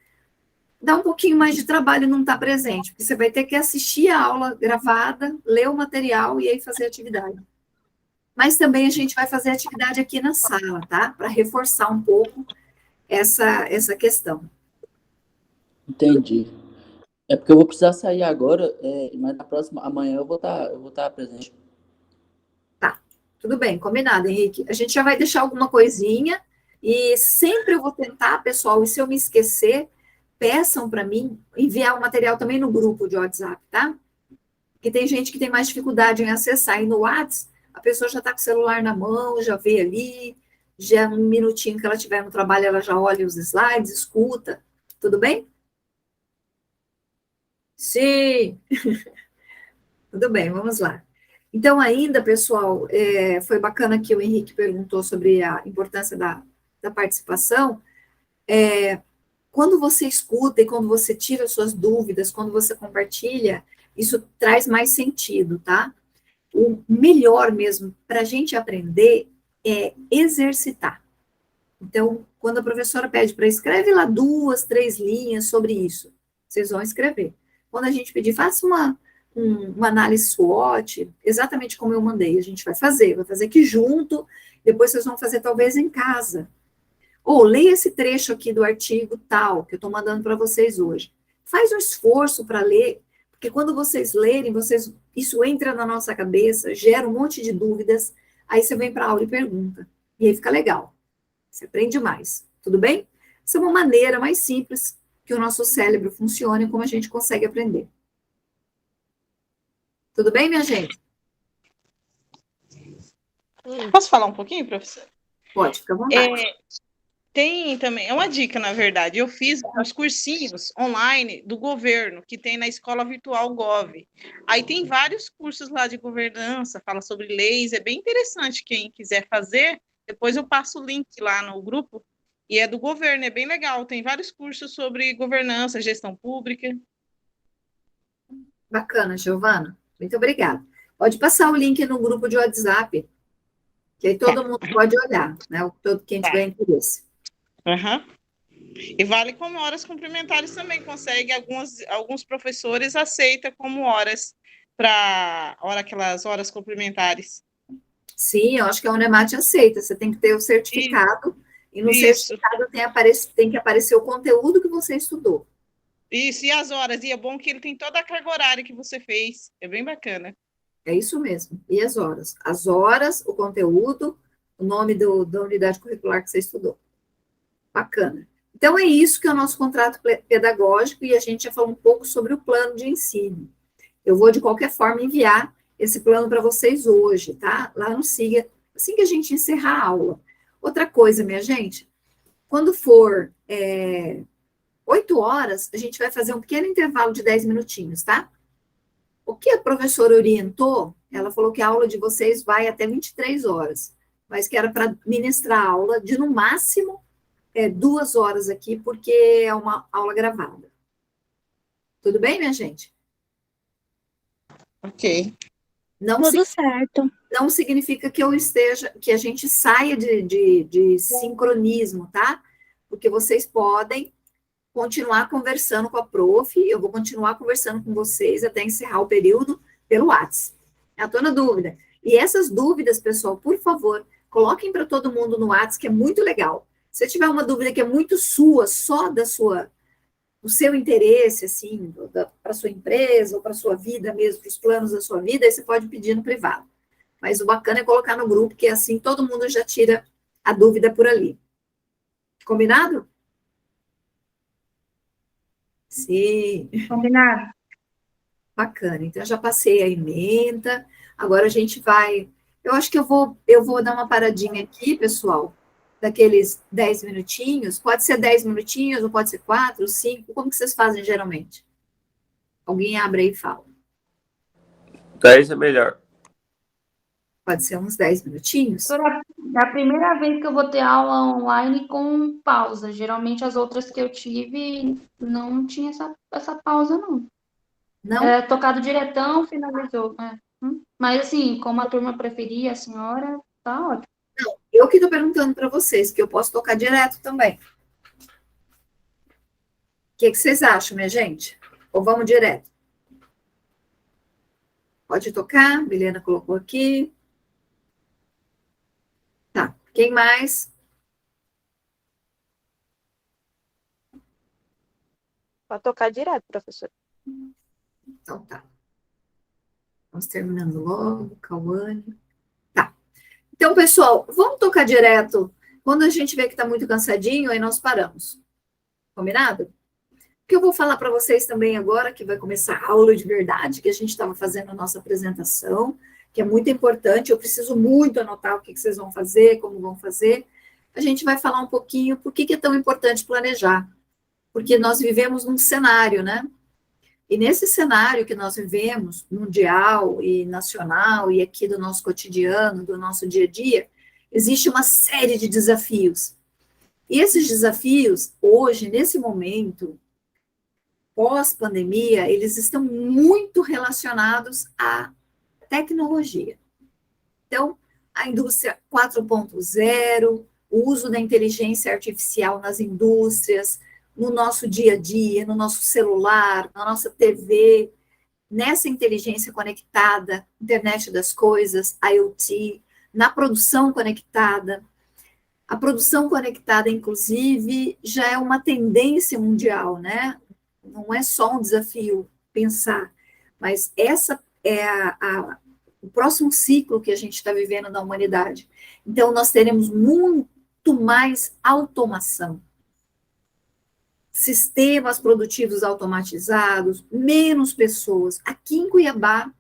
Dá um pouquinho mais de trabalho não estar presente, porque você vai ter que assistir a aula gravada, ler o material e aí fazer a atividade. Mas também a gente vai fazer atividade aqui na sala, tá? Para reforçar um pouco essa questão. Entendi. É porque eu vou precisar sair agora, mas na próxima, amanhã eu vou estar presente. Tá, tudo bem, combinado, Henrique. A gente já vai deixar alguma coisinha e sempre eu vou tentar, pessoal, e se eu me esquecer, peçam para mim enviar o material também no grupo de WhatsApp, tá? Porque tem gente que tem mais dificuldade em acessar. E no WhatsApp, a pessoa já está com o celular na mão, já vê ali, já um minutinho que ela tiver no trabalho, ela já olha os slides, escuta. Tudo bem? Sim! Tudo bem, vamos lá. Então, ainda, pessoal, foi bacana que o Henrique perguntou sobre a importância da participação. Quando você escuta e quando você tira suas dúvidas, quando você compartilha, isso traz mais sentido, tá? O melhor mesmo para a gente aprender é exercitar. Então, quando a professora pede para escreve lá 2, 3 linhas sobre isso, vocês vão escrever. Quando a gente pedir, faça uma análise SWOT, exatamente como eu mandei, a gente vai fazer aqui junto, depois vocês vão fazer talvez em casa. Ou leia esse trecho aqui do artigo tal, que eu estou mandando para vocês hoje. Faz um esforço para ler, porque quando vocês lerem, isso entra na nossa cabeça, gera um monte de dúvidas, aí você vem para a aula e pergunta. E aí fica legal. Você aprende mais. Tudo bem? Essa é uma maneira mais simples que o nosso cérebro funcione e como a gente consegue aprender. Tudo bem, minha gente? Posso falar um pouquinho, professor? Pode, fica à vontade. Tem também, é uma dica, na verdade, eu fiz uns cursinhos online do governo, que tem na Escola Virtual Gov. Aí tem vários cursos lá de governança, fala sobre leis, é bem interessante, quem quiser fazer, depois eu passo o link lá no grupo, e é do governo, é bem legal, tem vários cursos sobre governança, gestão pública. Bacana, Giovana, muito obrigada. Pode passar o link no grupo de WhatsApp, que aí todo mundo pode olhar, né? Todo quem tiver interesse. Uhum. E vale como horas complementares também, consegue, alguns professores aceitam como horas para aquelas horas complementares. Sim, eu acho que a Unemat aceita, você tem que ter o certificado, e no certificado tem que aparecer o conteúdo que você estudou. Isso, e as horas, e é bom que ele tem toda a carga horária que você fez, é bem bacana. É isso mesmo, e as horas? As horas, o conteúdo, o nome da unidade curricular que você estudou. Bacana. Então, é isso que é o nosso contrato pedagógico, e a gente já falou um pouco sobre o plano de ensino. Eu vou, de qualquer forma, enviar esse plano para vocês hoje, tá? Lá no Siga, assim que a gente encerrar a aula. Outra coisa, minha gente, quando for 8 horas, a gente vai fazer um pequeno intervalo de 10 minutinhos, tá? O que a professora orientou, ela falou que a aula de vocês vai até 23 horas, mas que era para ministrar a aula de, no máximo, 2 horas aqui, porque é uma aula gravada. Tudo bem, minha gente? Ok. Tudo certo. Não significa que que a gente saia de sincronismo, tá? Porque vocês podem continuar conversando com a prof, eu vou continuar conversando com vocês até encerrar o período pelo WhatsApp. Eu estou na dúvida. E essas dúvidas, pessoal, por favor, coloquem para todo mundo no WhatsApp, que é muito legal. Se tiver uma dúvida que é muito sua, só do seu interesse, assim, para sua empresa, ou para sua vida mesmo, para os planos da sua vida, aí você pode pedir no privado. Mas o bacana é colocar no grupo, que assim todo mundo já tira a dúvida por ali. Combinado? Sim. Combinado. Bacana. Então, eu já passei a ementa. Agora a gente vai... Eu acho que eu vou dar uma paradinha aqui, pessoal, daqueles 10 minutinhos. Pode ser 10 minutinhos, ou pode ser 4, 5. Como que vocês fazem geralmente? Alguém abre aí e fala. 10 é melhor. Pode ser uns 10 minutinhos? É a primeira vez que eu vou ter aula online com pausa. Geralmente as outras que eu tive não tinha essa pausa, não. Não? É tocado diretão, finalizou. Mas assim, como a turma preferia, a senhora, tá ótimo. Não, eu que estou perguntando para vocês, que eu posso tocar direto também. O que vocês acham, minha gente? Ou vamos direto? Pode tocar, Milena colocou aqui. Tá, quem mais? Pode tocar direto, professor. Então tá. Vamos terminando logo, Cauane. Tá. Então, pessoal, vamos tocar direto. Quando a gente vê que está muito cansadinho, aí nós paramos. Combinado? O que eu vou falar para vocês também agora, que vai começar a aula de verdade, que a gente estava fazendo a nossa apresentação, que é muito importante, eu preciso muito anotar o que vocês vão fazer, como vão fazer. A gente vai falar um pouquinho por que é tão importante planejar. Porque nós vivemos num cenário, né? E nesse cenário que nós vivemos, mundial e nacional, e aqui do nosso cotidiano, do nosso dia a dia, existe uma série de desafios. E esses desafios, hoje, nesse momento, pós-pandemia, eles estão muito relacionados à tecnologia. Então, a indústria 4.0, o uso da inteligência artificial nas indústrias, no nosso dia a dia, no nosso celular, na nossa TV, nessa inteligência conectada, internet das coisas, IoT, na produção conectada. A produção conectada, inclusive, já é uma tendência mundial, né? Não é só um desafio pensar, mas essa é o próximo ciclo que a gente está vivendo na humanidade. Então, nós teremos muito mais automação. Sistemas produtivos automatizados, menos pessoas. Aqui em Cuiabá,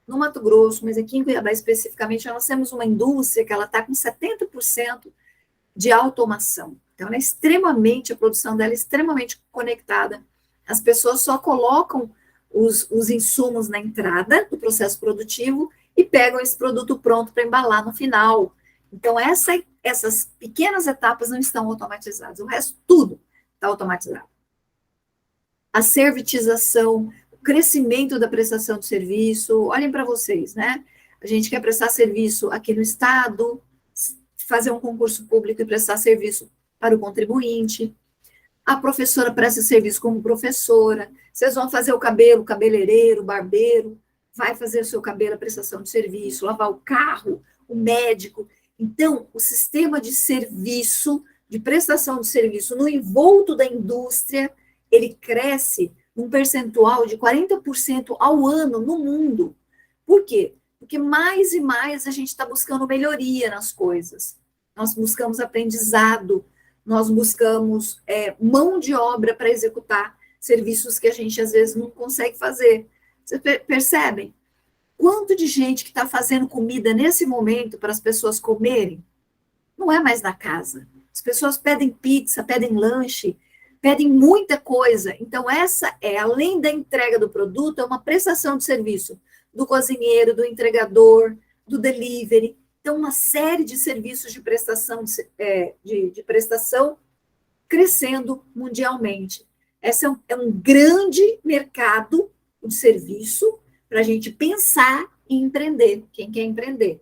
no Mato Grosso, mas aqui em Cuiabá especificamente, nós temos uma indústria que ela está com 70% de automação. Então, a produção dela é extremamente conectada. As pessoas só colocam os insumos na entrada do processo produtivo e pegam esse produto pronto para embalar no final. Então, essas pequenas etapas não estão automatizadas, o resto tudo está automatizado. A servitização, o crescimento da prestação de serviço, olhem para vocês, né? A gente quer prestar serviço aqui no Estado, fazer um concurso público e prestar serviço para o contribuinte. A professora presta serviço como professora. Vocês vão fazer o cabelo, cabeleireiro, barbeiro, vai fazer o seu cabelo, a prestação de serviço, lavar o carro, o médico. Então, o sistema de serviço, de prestação de serviço no envolto da indústria, ele cresce num percentual de 40% ao ano no mundo. Por quê? Porque mais e mais a gente está buscando melhoria nas coisas. Nós buscamos aprendizado, nós buscamos mão de obra para executar serviços que a gente, às vezes, não consegue fazer. Vocês percebem? Quanto de gente que está fazendo comida nesse momento para as pessoas comerem, não é mais na casa. As pessoas pedem pizza, pedem lanche, pedem muita coisa. Então, essa além da entrega do produto, é uma prestação de serviço do cozinheiro, do entregador, do delivery. Então, uma série de serviços de prestação, de prestação crescendo mundialmente. Esse é um grande mercado de serviço para a gente pensar e empreender, quem quer empreender.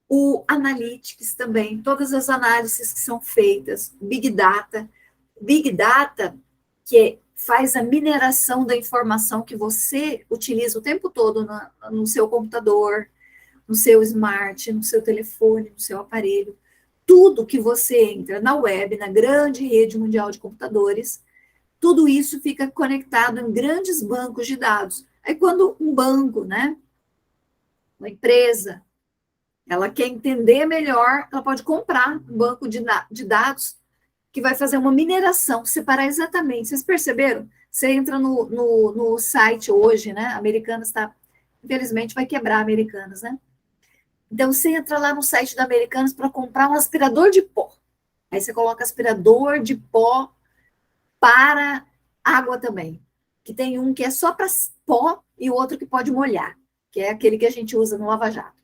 O Analytics também, todas as análises que são feitas, Big Data. Big Data, que faz a mineração da informação que você utiliza o tempo todo no seu computador, no seu smart, no seu telefone, no seu aparelho. Tudo que você entra na web, na grande rede mundial de computadores, tudo isso fica conectado em grandes bancos de dados. Aí quando um banco, né, uma empresa, ela quer entender melhor, ela pode comprar um banco de dados que vai fazer uma mineração, separar exatamente. Vocês perceberam? Você entra no site hoje, né? Americanas infelizmente, vai quebrar Americanas, né? Então, você entra lá no site da Americanas para comprar um aspirador de pó. Aí você coloca aspirador de pó para água também. Que tem um que é só para pó e o outro que pode molhar, que é aquele que a gente usa no Lava Jato.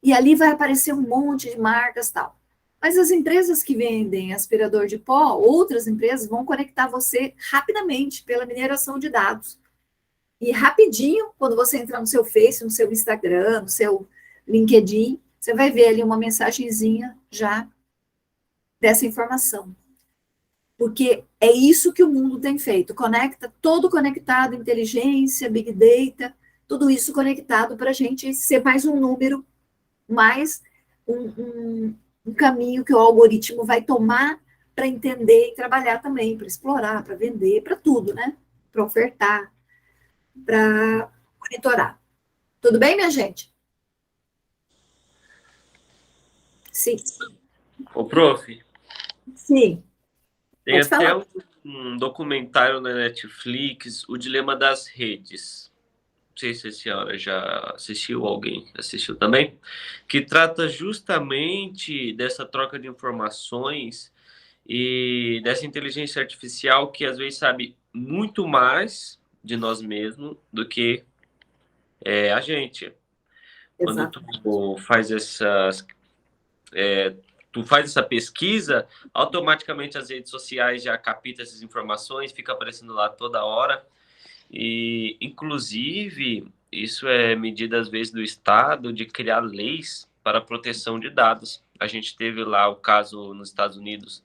E ali vai aparecer um monte de marcas e tal. Mas as empresas que vendem aspirador de pó, outras empresas vão conectar você rapidamente pela mineração de dados. E rapidinho, quando você entrar no seu Face, no seu Instagram, no seu LinkedIn, você vai ver ali uma mensagenzinha já dessa informação. Porque é isso que o mundo tem feito. Conecta, todo conectado, inteligência, Big Data, tudo isso conectado para a gente ser mais um número, mais um caminho que o algoritmo vai tomar para entender e trabalhar também, para explorar, para vender, para tudo, né? para ofertar, para monitorar. Tudo bem, minha gente? Sim. Ô, prof, Sim. tem Pode até falar. um documentário na Netflix, O Dilema das Redes. Não sei se a senhora já assistiu, alguém assistiu também, que trata justamente dessa troca de informações e dessa inteligência artificial que às vezes sabe muito mais de nós mesmos do que a gente. Quando tu faz tu faz essa pesquisa, automaticamente as redes sociais já captam essas informações, fica aparecendo lá toda hora. E, inclusive, isso é medida, às vezes, do Estado de criar leis para a proteção de dados. A gente teve lá o caso nos Estados Unidos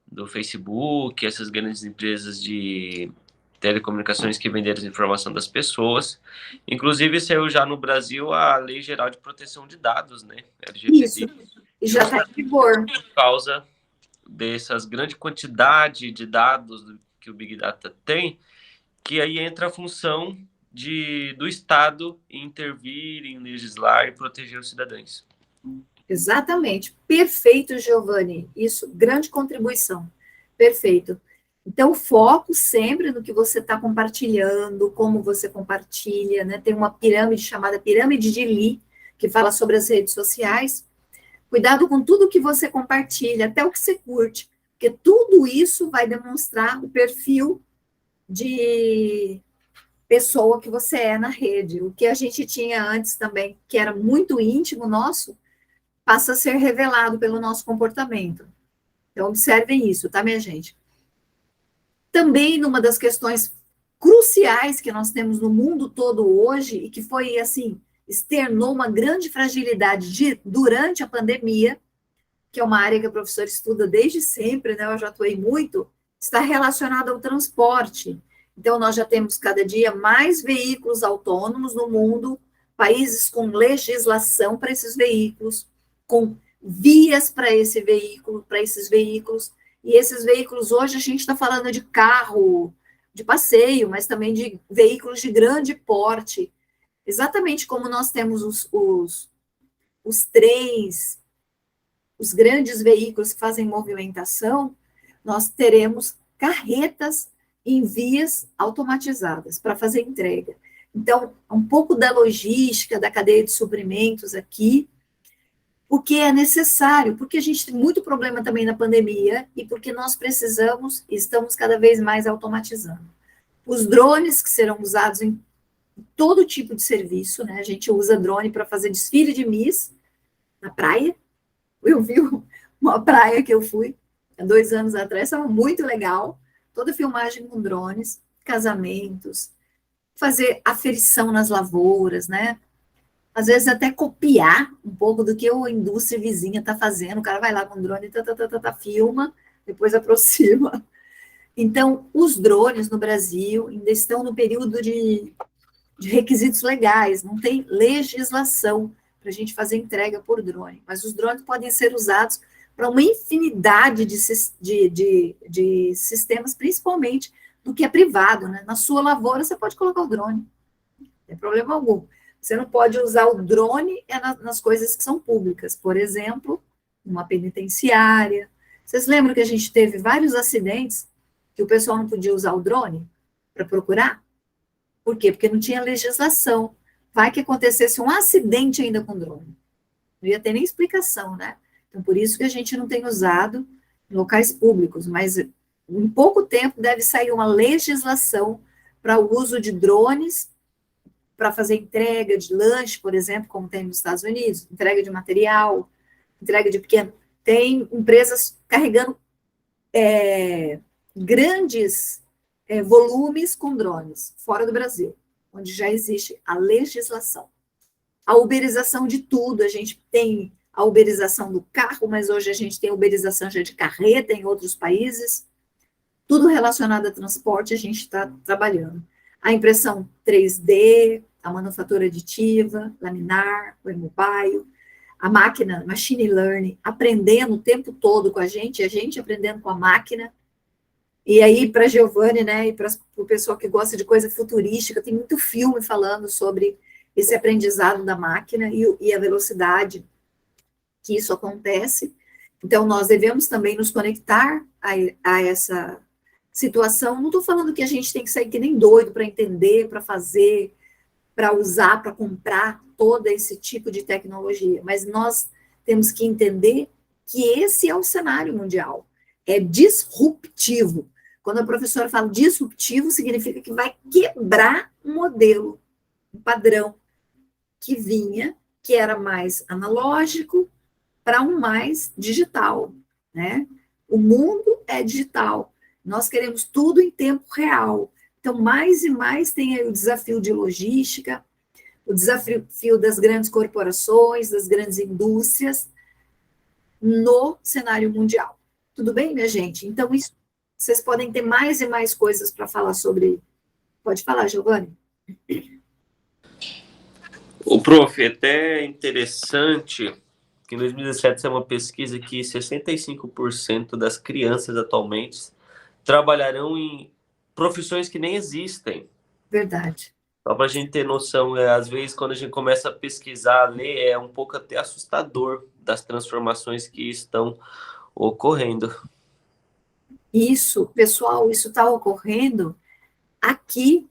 do Facebook, essas grandes empresas de telecomunicações que venderam a informação das pessoas. Inclusive, saiu já no Brasil a Lei Geral de Proteção de Dados, né? LGPD. Isso, e já está em vigor. Por causa dessas grande quantidade de dados que o Big Data tem, que aí entra a função do Estado em intervir, em legislar e proteger os cidadãos. Exatamente. Perfeito, Giovanni. Isso, grande contribuição. Perfeito. Então, foco sempre no que você está compartilhando, como você compartilha, né? Tem uma pirâmide chamada Pirâmide de Lee, que fala sobre as redes sociais. Cuidado com tudo que você compartilha, até o que você curte, porque tudo isso vai demonstrar o perfil de pessoa que você é na rede. O que a gente tinha antes também, que era muito íntimo nosso, passa a ser revelado pelo nosso comportamento. Então, observem isso, tá, minha gente? Também, numa das questões cruciais que nós temos no mundo todo hoje, e que foi, assim, externou uma grande fragilidade durante a pandemia, que é uma área que a professora estuda desde sempre, né? Eu já atuei muito, está relacionada ao transporte. Então, nós já temos cada dia mais veículos autônomos no mundo, países com legislação para esses veículos, com vias para esses veículos, e esses veículos, hoje a gente está falando de carro, de passeio, mas também de veículos de grande porte, exatamente como nós temos os trens, os grandes veículos que fazem movimentação, nós teremos carretas em vias automatizadas para fazer entrega. Então, um pouco da logística, da cadeia de suprimentos aqui, o que é necessário, porque a gente tem muito problema também na pandemia e porque nós precisamos e estamos cada vez mais automatizando. Os drones que serão usados em todo tipo de serviço, né? A gente usa drone para fazer desfile de Miss na praia. Eu vi uma praia que eu fui há 2 anos atrás, estava muito legal, toda filmagem com drones, casamentos, fazer aferição nas lavouras, né? Às vezes até copiar um pouco do que a indústria vizinha está fazendo, o cara vai lá com o drone, filma, depois aproxima. Então, os drones no Brasil ainda estão no período de requisitos legais, não tem legislação para a gente fazer entrega por drone, mas os drones podem ser usados para uma infinidade de sistemas, principalmente do que é privado, né? Na sua lavoura você pode colocar o drone, não tem problema algum. Você não pode usar o drone nas coisas que são públicas, por exemplo, numa penitenciária. Vocês lembram que a gente teve vários acidentes que o pessoal não podia usar o drone para procurar? Por quê? Porque não tinha legislação. Vai que acontecesse um acidente ainda com drone. Não ia ter nem explicação, né? Então, por isso que a gente não tem usado em locais públicos, mas em pouco tempo deve sair uma legislação para o uso de drones para fazer entrega de lanche, por exemplo, como tem nos Estados Unidos, entrega de material, entrega de pequeno. Tem empresas carregando grandes volumes com drones, fora do Brasil, onde já existe a legislação. A uberização de tudo, a gente tem a uberização do carro, mas hoje a gente tem a uberização já de carreta em outros países. Tudo relacionado a transporte a gente está trabalhando. A impressão 3D, a manufatura aditiva, laminar, o mobile, a máquina, machine learning, aprendendo o tempo todo com a gente aprendendo com a máquina. E aí, para a Giovanni, né, e para o pessoal que gosta de coisa futurística, tem muito filme falando sobre esse aprendizado da máquina e a velocidade que isso acontece. Então, nós devemos também nos conectar a essa situação. Não estou falando que a gente tem que sair que nem doido para entender, para fazer, para usar, para comprar todo esse tipo de tecnologia, mas nós temos que entender que esse é o cenário mundial. É disruptivo. Quando a professora fala disruptivo, significa que vai quebrar um modelo, um padrão que vinha, que era mais analógico, para um mais digital, né? O mundo é digital. Nós queremos tudo em tempo real. Então, mais e mais tem aí o desafio de logística, o desafio das grandes corporações, das grandes indústrias, no cenário mundial. Tudo bem, minha gente? Então, isso, vocês podem ter mais e mais coisas para falar sobre. Pode falar, Giovanni. O prof, é até interessante que em 2017 é uma pesquisa que 65% das crianças atualmente trabalharão em profissões que nem existem. Verdade. Só para a gente ter noção, às vezes, quando a gente começa a pesquisar, a ler, é um pouco até assustador das transformações que estão ocorrendo. Isso, pessoal, isso está ocorrendo aqui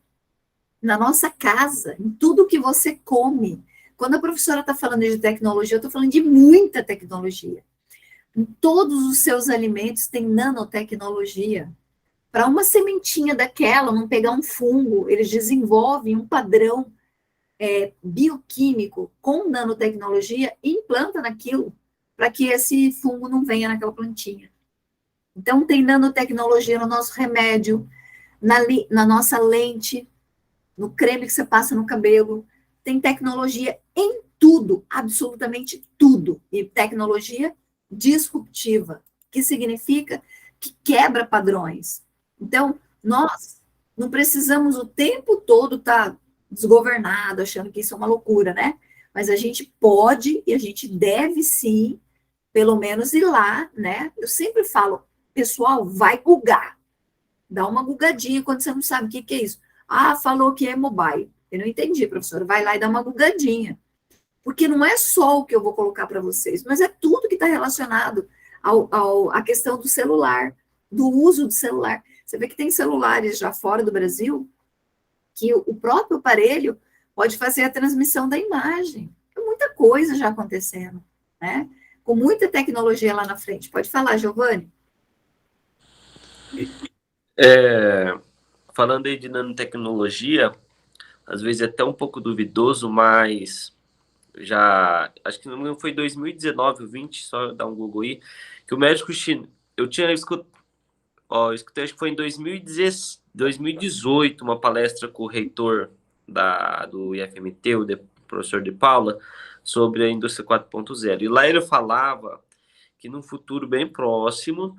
na nossa casa, em tudo que você come. Quando a professora está falando de tecnologia, eu estou falando de muita tecnologia. Em todos os seus alimentos tem nanotecnologia. Para uma sementinha daquela não pegar um fungo, eles desenvolvem um padrão bioquímico com nanotecnologia e implanta naquilo, para que esse fungo não venha naquela plantinha. Então, tem nanotecnologia no nosso remédio, na nossa lente, no creme que você passa no cabelo. Tem tecnologia em tudo, absolutamente tudo. E tecnologia disruptiva, que significa que quebra padrões. Então, nós não precisamos o tempo todo estar desgovernado, achando que isso é uma loucura, né? Mas a gente pode e a gente deve sim, pelo menos ir lá, né? Eu sempre falo, pessoal, vai googar. Dá uma googadinha quando você não sabe o que é isso. Ah, falou que é mobile. Eu não entendi, professora. Vai lá e dá uma googadinha. Porque não é só o que eu vou colocar para vocês, mas é tudo que está relacionado à questão do celular, do uso do celular. Você vê que tem celulares já fora do Brasil que o próprio aparelho pode fazer a transmissão da imagem. Tem muita coisa já acontecendo, né? Com muita tecnologia lá na frente. Pode falar, Giovanni. Falando aí de nanotecnologia, às vezes é até um pouco duvidoso, mas já, acho que não foi 2019 ou 20, só dar um Google aí, que o médico chinês, eu escutei, acho que foi em 2018, uma palestra com o reitor do IFMT, o professor De Paula, sobre a indústria 4.0. E lá ele falava que num futuro bem próximo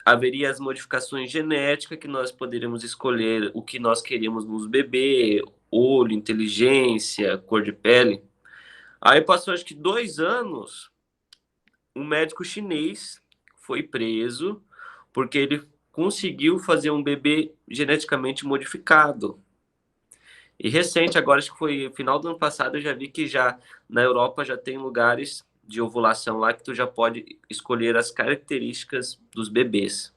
haveria as modificações genéticas que nós poderíamos escolher o que nós queríamos nos bebês, olho, inteligência, cor de pele. Aí passou acho que 2 anos, um médico chinês foi preso porque ele conseguiu fazer um bebê geneticamente modificado. E recente, agora acho que foi final do ano passado, eu já vi que já na Europa já tem lugares de ovulação lá que tu já pode escolher as características dos bebês.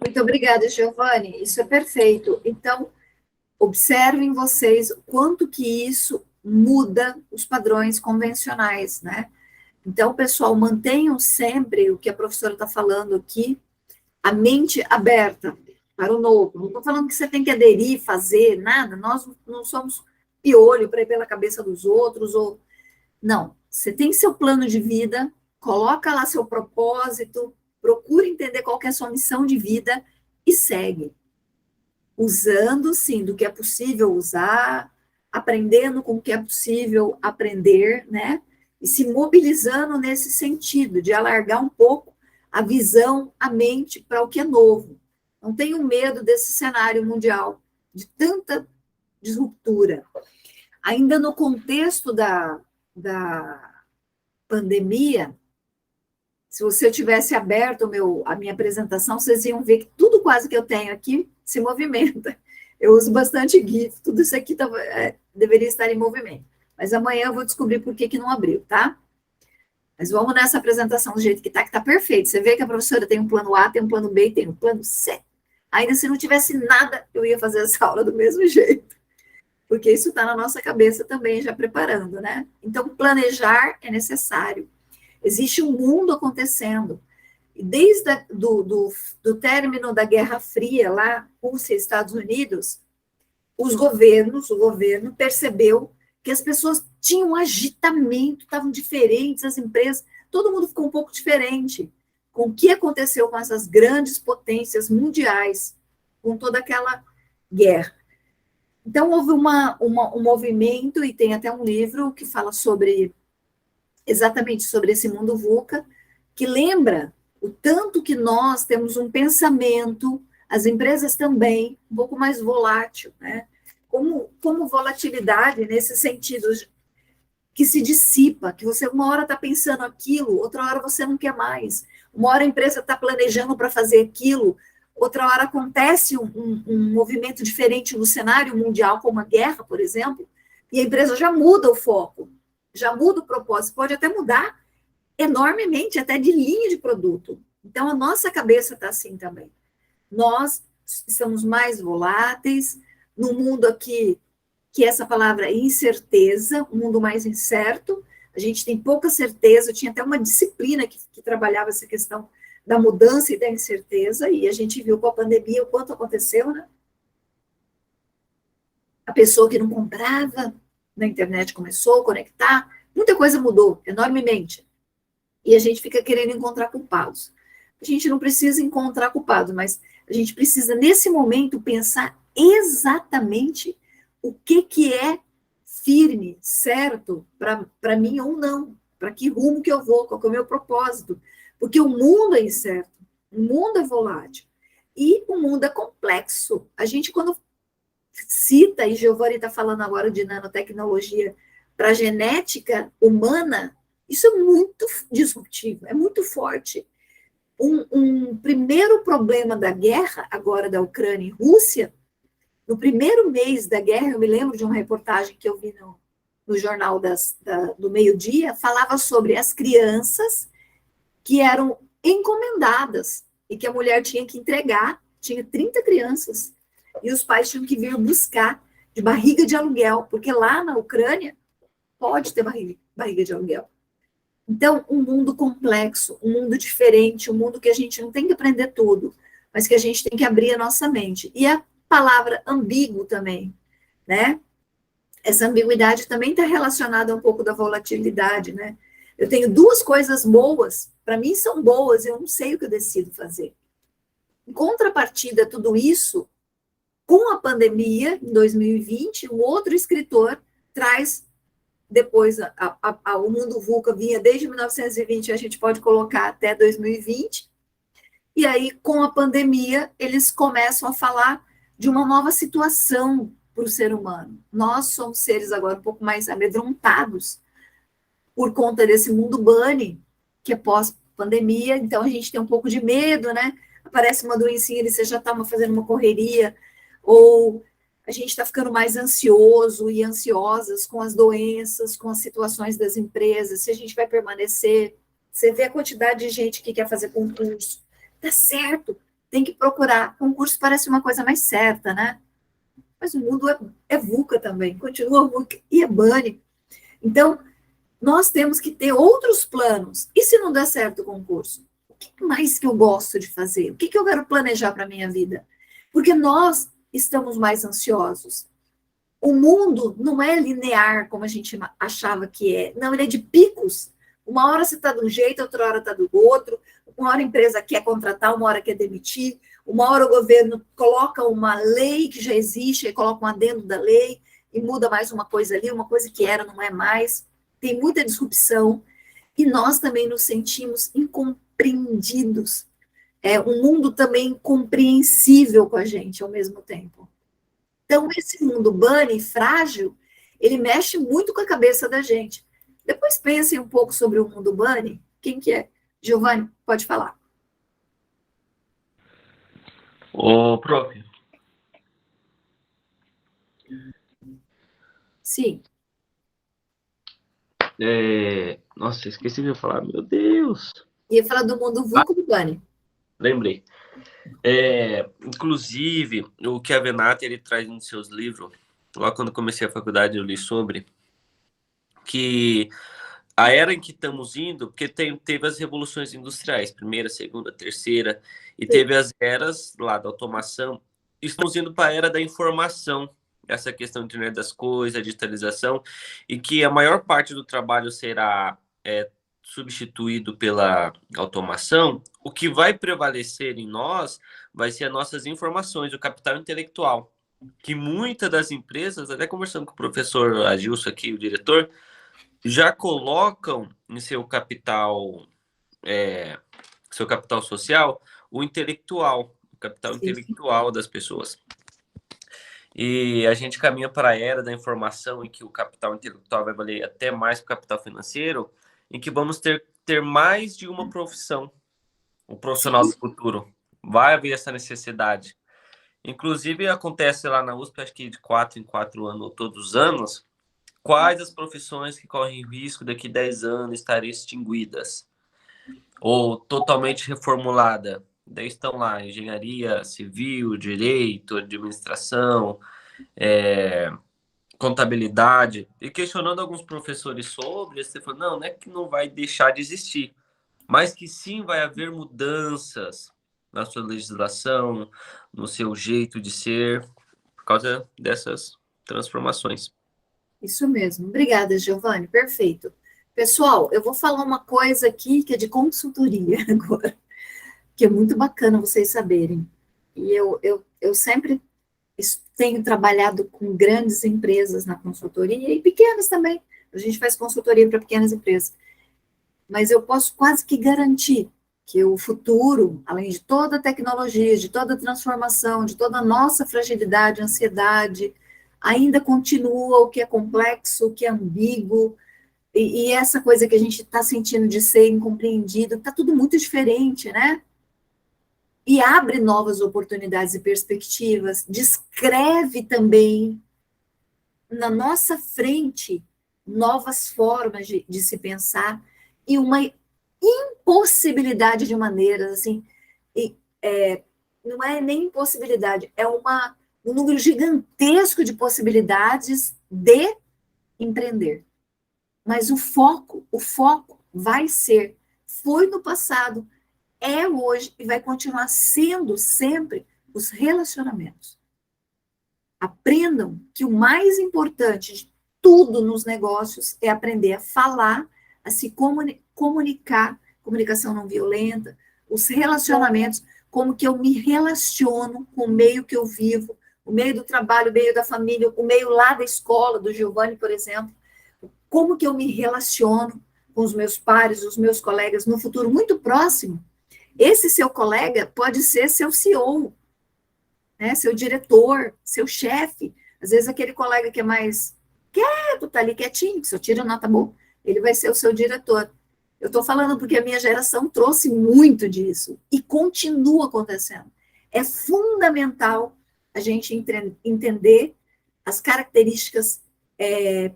Muito obrigada, Giovanni. Isso é perfeito. Então, observem vocês o quanto que isso muda os padrões convencionais, né? Então, pessoal, mantenham sempre o que a professora está falando aqui, a mente aberta para o novo. Não estou falando que você tem que aderir, fazer, nada. Nós não somos piolho para ir pela cabeça dos outros. Não, você tem seu plano de vida, coloca lá seu propósito, procura entender qual que é a sua missão de vida e segue. Usando, sim, do que é possível usar, aprendendo com o que é possível aprender, né? E se mobilizando nesse sentido, de alargar um pouco a visão, a mente para o que é novo. Não tenham medo desse cenário mundial, de tanta disruptura. Ainda no contexto da pandemia, Se você tivesse aberto a minha apresentação, vocês iam ver que tudo quase que eu tenho aqui se movimenta. Eu uso bastante GIF, tudo isso aqui deveria estar em movimento. Mas amanhã eu vou descobrir por que não abriu, tá? Mas vamos nessa apresentação do jeito que tá perfeito. Você vê que a professora tem um plano A, tem um plano B e tem um plano C. Ainda se não tivesse nada, eu ia fazer essa aula do mesmo jeito. Porque isso está na nossa cabeça também, já preparando, né? Então, planejar é necessário. Existe um mundo acontecendo. E desde do término da Guerra Fria, lá, Rússia e Estados Unidos, o governo percebeu que as pessoas tinham um agitamento, estavam diferentes, as empresas, todo mundo ficou um pouco diferente com o que aconteceu com essas grandes potências mundiais, com toda aquela guerra. Então, houve um movimento, e tem até um livro que fala exatamente sobre esse mundo VUCA, que lembra o tanto que nós temos um pensamento, as empresas também, um pouco mais volátil, né? Como volatilidade nesse sentido que se dissipa, que você uma hora está pensando aquilo, outra hora você não quer mais. Uma hora a empresa está planejando para fazer aquilo, outra hora acontece um movimento diferente no cenário mundial, como a guerra, por exemplo, e a empresa já muda o foco, já muda o propósito, pode até mudar enormemente, até de linha de produto. Então, a nossa cabeça está assim também. Nós estamos mais voláteis, no mundo aqui, que essa palavra é incerteza, um mundo mais incerto, a gente tem pouca certeza, eu tinha até uma disciplina que trabalhava essa questão da mudança e da incerteza, e a gente viu com a pandemia o quanto aconteceu, né? A pessoa que não comprava na internet começou a conectar, muita coisa mudou enormemente, e a gente fica querendo encontrar culpados. A gente não precisa encontrar culpados, mas a gente precisa, nesse momento, pensar exatamente o que é firme, certo, para mim ou não, para que rumo que eu vou, qual que é o meu propósito, porque o mundo é incerto, o mundo é volátil, e o mundo é complexo. A gente, quando cita, e Giovanni está falando agora de nanotecnologia para a genética humana, isso é muito disruptivo, é muito forte. Um primeiro problema da guerra, agora da Ucrânia e Rússia, no primeiro mês da guerra, eu me lembro de uma reportagem que eu vi no jornal do meio-dia, falava sobre as crianças que eram encomendadas e que a mulher tinha que entregar, tinha 30 crianças, e os pais tinham que vir buscar de barriga de aluguel, porque lá na Ucrânia pode ter barriga de aluguel. Então, um mundo complexo, um mundo diferente, um mundo que a gente não tem que aprender tudo, mas que a gente tem que abrir a nossa mente. E a palavra ambíguo também, né? Essa ambiguidade também está relacionada a um pouco da volatilidade, né? Eu tenho duas coisas boas, para mim são boas, eu não sei o que eu decido fazer. Em contrapartida a tudo isso, com a pandemia, em 2020, um outro escritor traz, depois o mundo VUCA vinha desde 1920, a gente pode colocar até 2020, e aí com a pandemia eles começam a falar de uma nova situação para o ser humano. Nós somos seres agora um pouco mais amedrontados por conta desse mundo bunny, que é pós-pandemia, então a gente tem um pouco de medo, né? Aparece uma doencinha, você já está fazendo uma correria, ou a gente está ficando mais ansioso e ansiosas com as doenças, com as situações das empresas, se a gente vai permanecer. Você vê a quantidade de gente que quer fazer concurso. Tá certo, tem que procurar. Concurso parece uma coisa mais certa, né? Mas o mundo é VUCA também, continua VUCA e é bunny. Então, nós temos que ter outros planos. E se não der certo o concurso? O que mais que eu gosto de fazer? O que eu quero planejar para a minha vida? Porque nós estamos mais ansiosos. O mundo não é linear, como a gente achava que é. Não, ele é de picos. Uma hora você está de um jeito, outra hora está do outro. Uma hora a empresa quer contratar, uma hora quer demitir. Uma hora o governo coloca uma lei que já existe, e coloca um adendo da lei, e muda mais uma coisa ali, uma coisa que era, não é mais. Tem muita disrupção. E nós também nos sentimos incompreendidos. É um mundo também incompreensível com a gente ao mesmo tempo. Então, esse mundo bunny, frágil, ele mexe muito com a cabeça da gente. Depois pensem um pouco sobre o mundo bunny. Quem que é Giovanni, pode falar. Ô, prof. Sim. Nossa, esqueci de falar, meu Deus. Ia falar do mundo vulco do Bunny. Lembrei. Inclusive, o que a Venata ele traz nos seus livros, lá quando comecei a faculdade eu li sobre, que a era em que estamos indo, porque teve as revoluções industriais, primeira, segunda, terceira, e teve as eras lá da automação. Estamos indo para a era da informação, essa questão da internet das coisas, a digitalização, e que a maior parte do trabalho será substituído pela automação. O que vai prevalecer em nós vai ser as nossas informações, o capital intelectual, que muitas das empresas, até conversando com o professor Agilson aqui, o diretor, já colocam em seu capital social o intelectual, o capital intelectual das pessoas. E a gente caminha para a era da informação em que o capital intelectual vai valer até mais que o capital financeiro, em que vamos ter mais de uma profissão, o profissional do futuro. Vai haver essa necessidade. Inclusive, acontece lá na USP, acho que de 4 em 4 anos, todos os anos, quais as profissões que correm risco daqui a 10 anos estarem extinguidas ou totalmente reformulada. Daí estão lá engenharia civil, direito, administração, contabilidade, e questionando alguns professores sobre, você falou, não é que não vai deixar de existir, mas que sim vai haver mudanças na sua legislação, no seu jeito de ser, por causa dessas transformações. Isso mesmo. Obrigada, Giovanni. Perfeito. Pessoal, eu vou falar uma coisa aqui que é de consultoria agora, que é muito bacana vocês saberem. E eu sempre tenho trabalhado com grandes empresas na consultoria e pequenas também. A gente faz consultoria para pequenas empresas. Mas eu posso quase que garantir que o futuro, além de toda a tecnologia, de toda a transformação, de toda a nossa fragilidade, ansiedade, ainda continua o que é complexo, o que é ambíguo, e essa coisa que a gente está sentindo de ser incompreendido, está tudo muito diferente, né? E abre novas oportunidades e perspectivas, descreve também na nossa frente novas formas de se pensar e uma impossibilidade de maneiras, assim, não é nem impossibilidade, é um número gigantesco de possibilidades de empreender. Mas o foco vai ser, foi no passado, é hoje e vai continuar sendo sempre os relacionamentos. Aprendam que o mais importante de tudo nos negócios é aprender a falar, a se comunicar, comunicação não violenta, os relacionamentos, como que eu me relaciono com o meio que eu vivo, o meio do trabalho, o meio da família, o meio lá da escola, do Giovanni, por exemplo, como que eu me relaciono com os meus pares, os meus colegas, no futuro muito próximo. Esse seu colega pode ser seu CEO, né, seu diretor, seu chefe. Às vezes aquele colega que é mais quieto, tá ali quietinho, que só tira nota boa, ele vai ser o seu diretor. Eu estou falando porque a minha geração trouxe muito disso e continua acontecendo. É fundamental a gente entender as características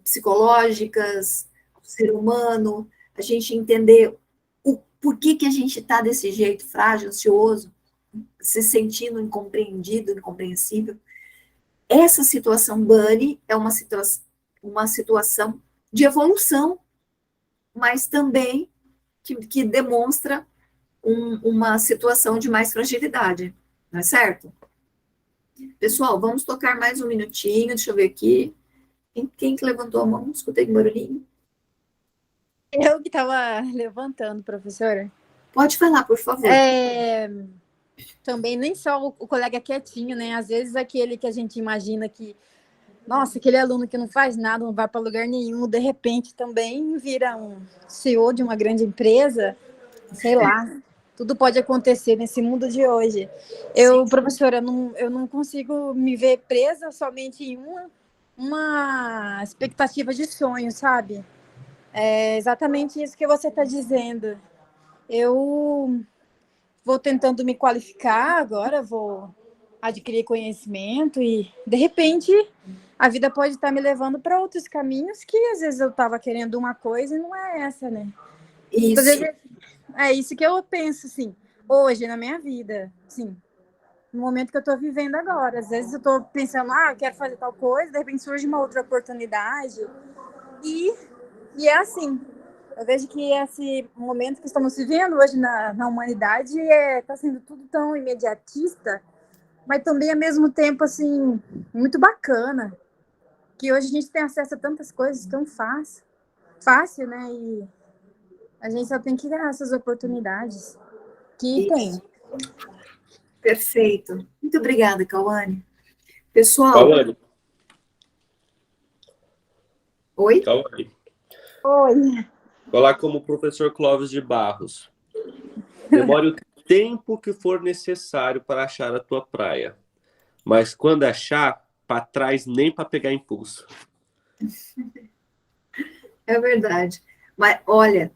psicológicas do ser humano, a gente entender por que a gente está desse jeito, frágil, ansioso, se sentindo incompreendido, incompreensível. Essa situação Bunny é uma situação de evolução, mas também que demonstra uma situação de mais fragilidade, não é certo? Pessoal, vamos tocar mais um minutinho, deixa eu ver aqui. Quem que levantou a mão? Escutei um barulhinho. Eu que estava levantando, professora. Pode falar, por favor. Também nem só o colega quietinho, né? Às vezes aquele que a gente imagina que, nossa, aquele aluno que não faz nada, não vai para lugar nenhum, de repente também vira um CEO de uma grande empresa, sei lá. Tudo pode acontecer nesse mundo de hoje. Professora, eu não consigo me ver presa somente em uma expectativa de sonho, sabe? É exatamente isso que você está dizendo. Eu vou tentando me qualificar agora, vou adquirir conhecimento e, de repente, a vida pode estar me levando para outros caminhos que, às vezes, eu estava querendo uma coisa e não é essa, né? Isso. Às vezes, é isso que eu penso, assim, hoje, na minha vida, assim, no momento que eu estou vivendo agora. Às vezes eu estou pensando, eu quero fazer tal coisa, de repente surge uma outra oportunidade. E é assim. Eu vejo que esse momento que estamos vivendo hoje na humanidade está sendo tudo tão imediatista, mas também, ao mesmo tempo, assim, muito bacana. Que hoje a gente tem acesso a tantas coisas tão fácil, né? E a gente só tem que dar essas oportunidades que tem. Perfeito. Muito obrigada, Cauane. Pessoal... Cauane. Oi? Cauane. Oi. Falar como o professor Clóvis de Barros. Demore o tempo que for necessário para achar a tua praia. Mas quando achar, para trás nem para pegar impulso. É verdade. Mas, olha,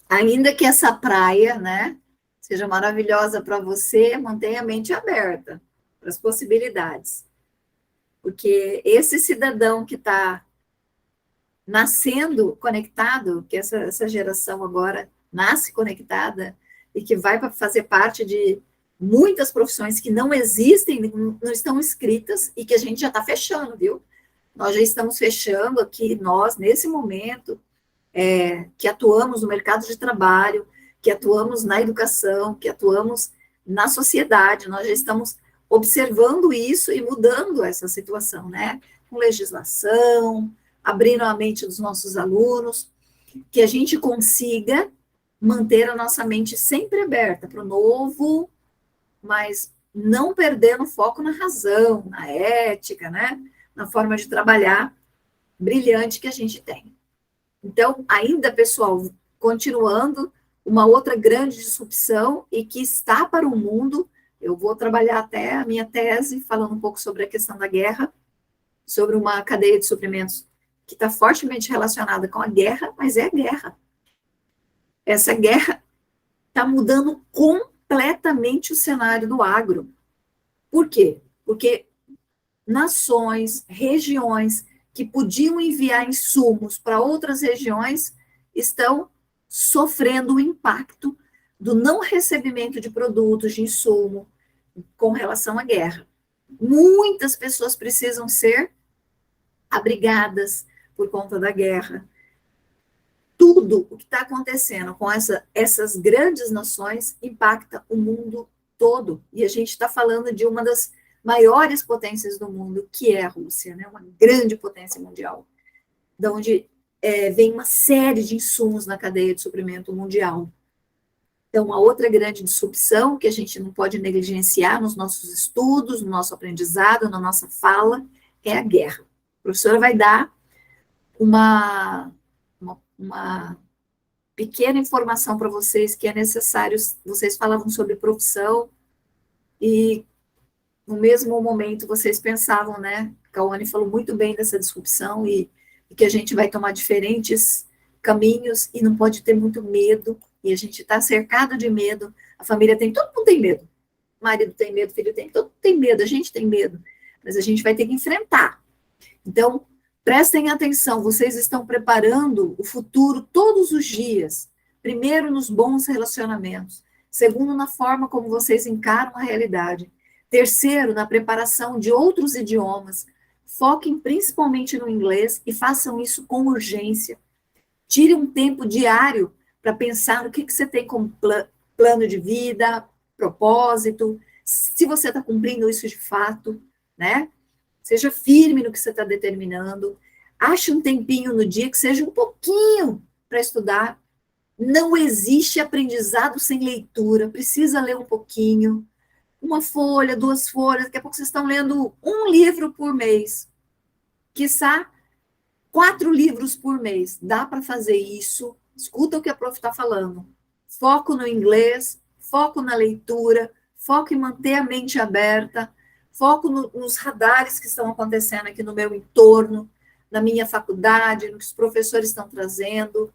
ainda que essa praia, né, seja maravilhosa para você, mantenha a mente aberta para as possibilidades. Porque esse cidadão que está nascendo conectado, que essa geração agora nasce conectada e que vai para fazer parte de muitas profissões que não existem, não estão escritas e que a gente já está fechando, viu? Nós já estamos fechando aqui, nós, nesse momento, que atuamos no mercado de trabalho, que atuamos na educação, que atuamos na sociedade, nós já estamos observando isso e mudando essa situação, né? Com legislação, abrindo a mente dos nossos alunos, que a gente consiga manter a nossa mente sempre aberta para o novo, mas não perdendo foco na razão, na ética, né? Na forma de trabalhar brilhante que a gente tem. Então, ainda, pessoal, continuando, uma outra grande disrupção e que está para o mundo, eu vou trabalhar até a minha tese, falando um pouco sobre a questão da guerra, sobre uma cadeia de suprimentos que está fortemente relacionada com a guerra, mas é a guerra. Essa guerra está mudando completamente o cenário do agro. Por quê? Porque nações, regiões que podiam enviar insumos para outras regiões estão sofrendo o impacto do não recebimento de produtos, de insumo, com relação à guerra. Muitas pessoas precisam ser abrigadas por conta da guerra. Tudo o que está acontecendo com essas grandes nações impacta o mundo todo. E a gente está falando de uma das maiores potências do mundo, que é a Rússia, né? Uma grande potência mundial, de onde vem uma série de insumos na cadeia de suprimento mundial. Então, a outra grande disrupção que a gente não pode negligenciar nos nossos estudos, no nosso aprendizado, na nossa fala, é a guerra. A professora vai dar uma pequena informação para vocês que é necessário. Vocês falavam sobre profissão e no mesmo momento vocês pensavam, né? Cauane falou muito bem dessa disrupção e que a gente vai tomar diferentes caminhos e não pode ter muito medo. E a gente está cercado de medo. A família tem, todo mundo tem medo. O marido tem medo, o filho tem, todo mundo tem medo, a gente tem medo. Mas a gente vai ter que enfrentar. Então, prestem atenção, vocês estão preparando o futuro todos os dias. Primeiro, nos bons relacionamentos. Segundo, na forma como vocês encaram a realidade. Terceiro, na preparação de outros idiomas. Foquem principalmente no inglês e façam isso com urgência. Tire um tempo diário para pensar no que você tem como plano de vida, propósito, se você está cumprindo isso de fato, né? Seja firme no que você está determinando. Ache um tempinho no dia que seja um pouquinho para estudar. Não existe aprendizado sem leitura. Precisa ler um pouquinho. Uma folha, 2 folhas. Daqui a pouco vocês estão lendo um livro por mês. Quiçá 4 livros por mês. Dá para fazer isso. Escuta o que a prof está falando. Foco no inglês, foco na leitura, foco em manter a mente aberta, foco nos radares que estão acontecendo aqui no meu entorno, na minha faculdade, no que os professores estão trazendo.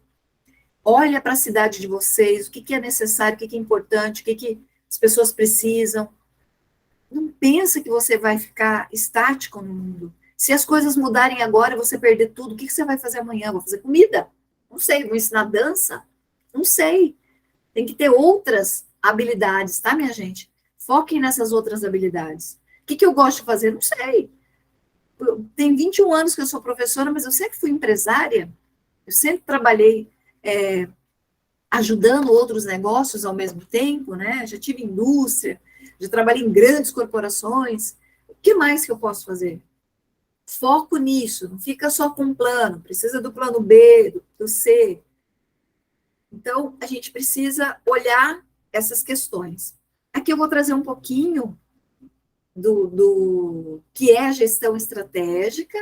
olha para a cidade de vocês, o que é necessário, o que é importante, o que as pessoas precisam. Não pensa que você vai ficar estático no mundo. Se as coisas mudarem agora e você perder tudo, o que você vai fazer amanhã? Vou fazer comida? Não sei. Vou ensinar dança? Não sei. Tem que ter outras habilidades, tá, minha gente? Foquem nessas outras habilidades. O que eu gosto de fazer? Não sei. Tem 21 anos que eu sou professora, mas eu sempre fui empresária. Eu sempre trabalhei ajudando outros negócios ao mesmo tempo, né? Já tive indústria, já trabalhei em grandes corporações. O que mais que eu posso fazer? Foco nisso, não fica só com um plano, precisa do plano B, do C. Então, a gente precisa olhar essas questões. Aqui eu vou trazer um pouquinho do que é a gestão estratégica,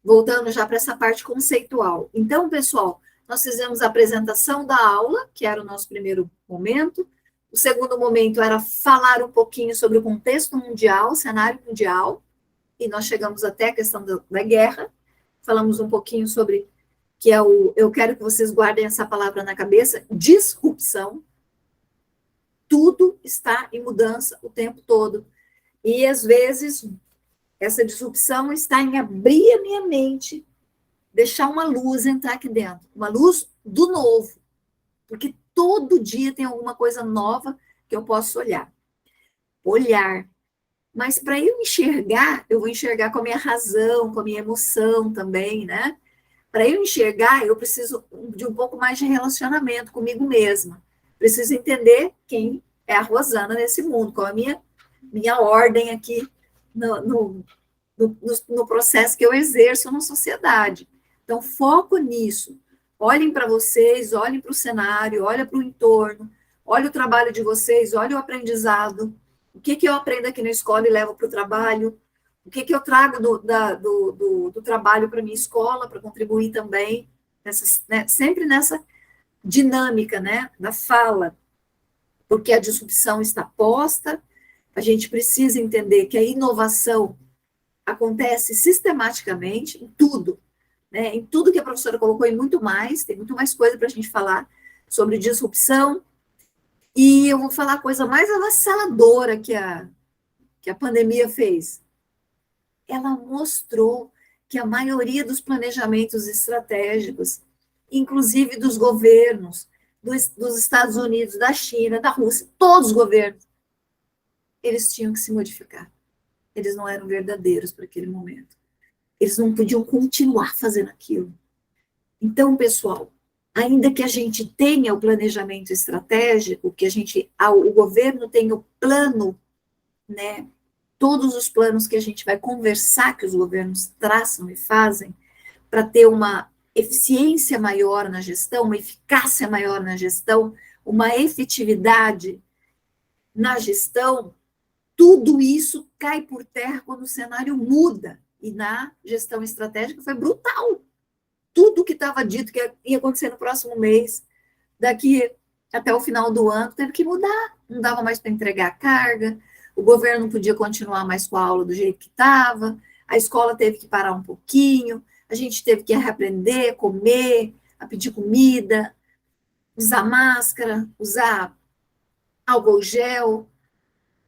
voltando já para essa parte conceitual. Então, pessoal, nós fizemos a apresentação da aula, que era o nosso primeiro momento. O segundo momento era falar um pouquinho sobre o contexto mundial, cenário mundial, e nós chegamos até a questão da guerra. Falamos um pouquinho sobre, que é eu quero que vocês guardem essa palavra na cabeça, disrupção. Tudo está em mudança o tempo todo. E, às vezes, essa disrupção está em abrir a minha mente, deixar uma luz entrar aqui dentro, uma luz do novo, porque todo dia tem alguma coisa nova que eu posso olhar. Mas para eu enxergar, eu vou enxergar com a minha razão, com a minha emoção também, né? Para eu enxergar, eu preciso de um pouco mais de relacionamento comigo mesma. Preciso entender quem é a Rosana nesse mundo, qual é a minha ordem aqui no processo que eu exerço na sociedade. Então, foco nisso. Olhem para vocês, olhem para o cenário, olhem para o entorno, olhem o trabalho de vocês, olhem o aprendizado. O que eu aprendo aqui na escola e levo para o trabalho? O que eu trago do trabalho para a minha escola, para contribuir também, sempre nessa dinâmica, né, da fala, porque a disrupção está posta, a gente precisa entender que a inovação acontece sistematicamente em tudo, né, em tudo que a professora colocou e muito mais, tem muito mais coisa para a gente falar sobre disrupção, e eu vou falar a coisa mais avassaladora que a pandemia fez. Ela mostrou que a maioria dos planejamentos estratégicos, inclusive dos governos, dos Estados Unidos, da China, da Rússia, todos os governos, eles tinham que se modificar. Eles não eram verdadeiros para aquele momento. Eles não podiam continuar fazendo aquilo. Então, pessoal, ainda que a gente tenha o planejamento estratégico, que o governo tenha o plano, né, todos os planos que a gente vai conversar, que os governos traçam e fazem, para ter uma eficiência maior na gestão, uma eficácia maior na gestão, uma efetividade na gestão, tudo isso cai por terra quando o cenário muda. E na gestão estratégica foi brutal. Tudo que estava dito que ia acontecer no próximo mês, daqui até o final do ano, teve que mudar. Não dava mais para entregar a carga, o governo não podia continuar mais com a aula do jeito que estava, a escola teve que parar um pouquinho, a gente teve que reaprender, comer, a pedir comida, usar máscara, usar álcool gel,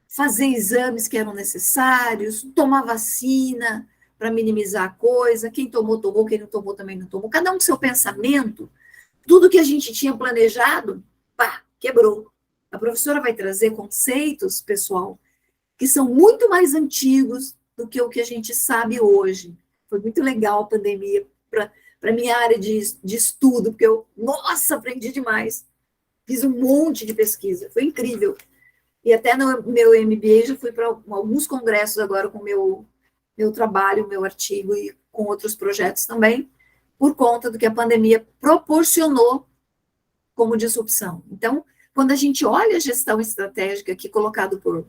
fazer exames que eram necessários, tomar vacina para minimizar a coisa, quem tomou, tomou, quem não tomou também não tomou, cada um com seu pensamento, tudo que a gente tinha planejado, pá, quebrou. A professora vai trazer conceitos, pessoal, que são muito mais antigos do que o que a gente sabe hoje. Foi muito legal a pandemia para a minha área de estudo, porque nossa, aprendi demais. Fiz um monte de pesquisa, foi incrível. E até no meu MBA já fui para alguns congressos agora com o meu trabalho, meu artigo e com outros projetos também, por conta do que a pandemia proporcionou como disrupção. Então, quando a gente olha a gestão estratégica aqui colocado por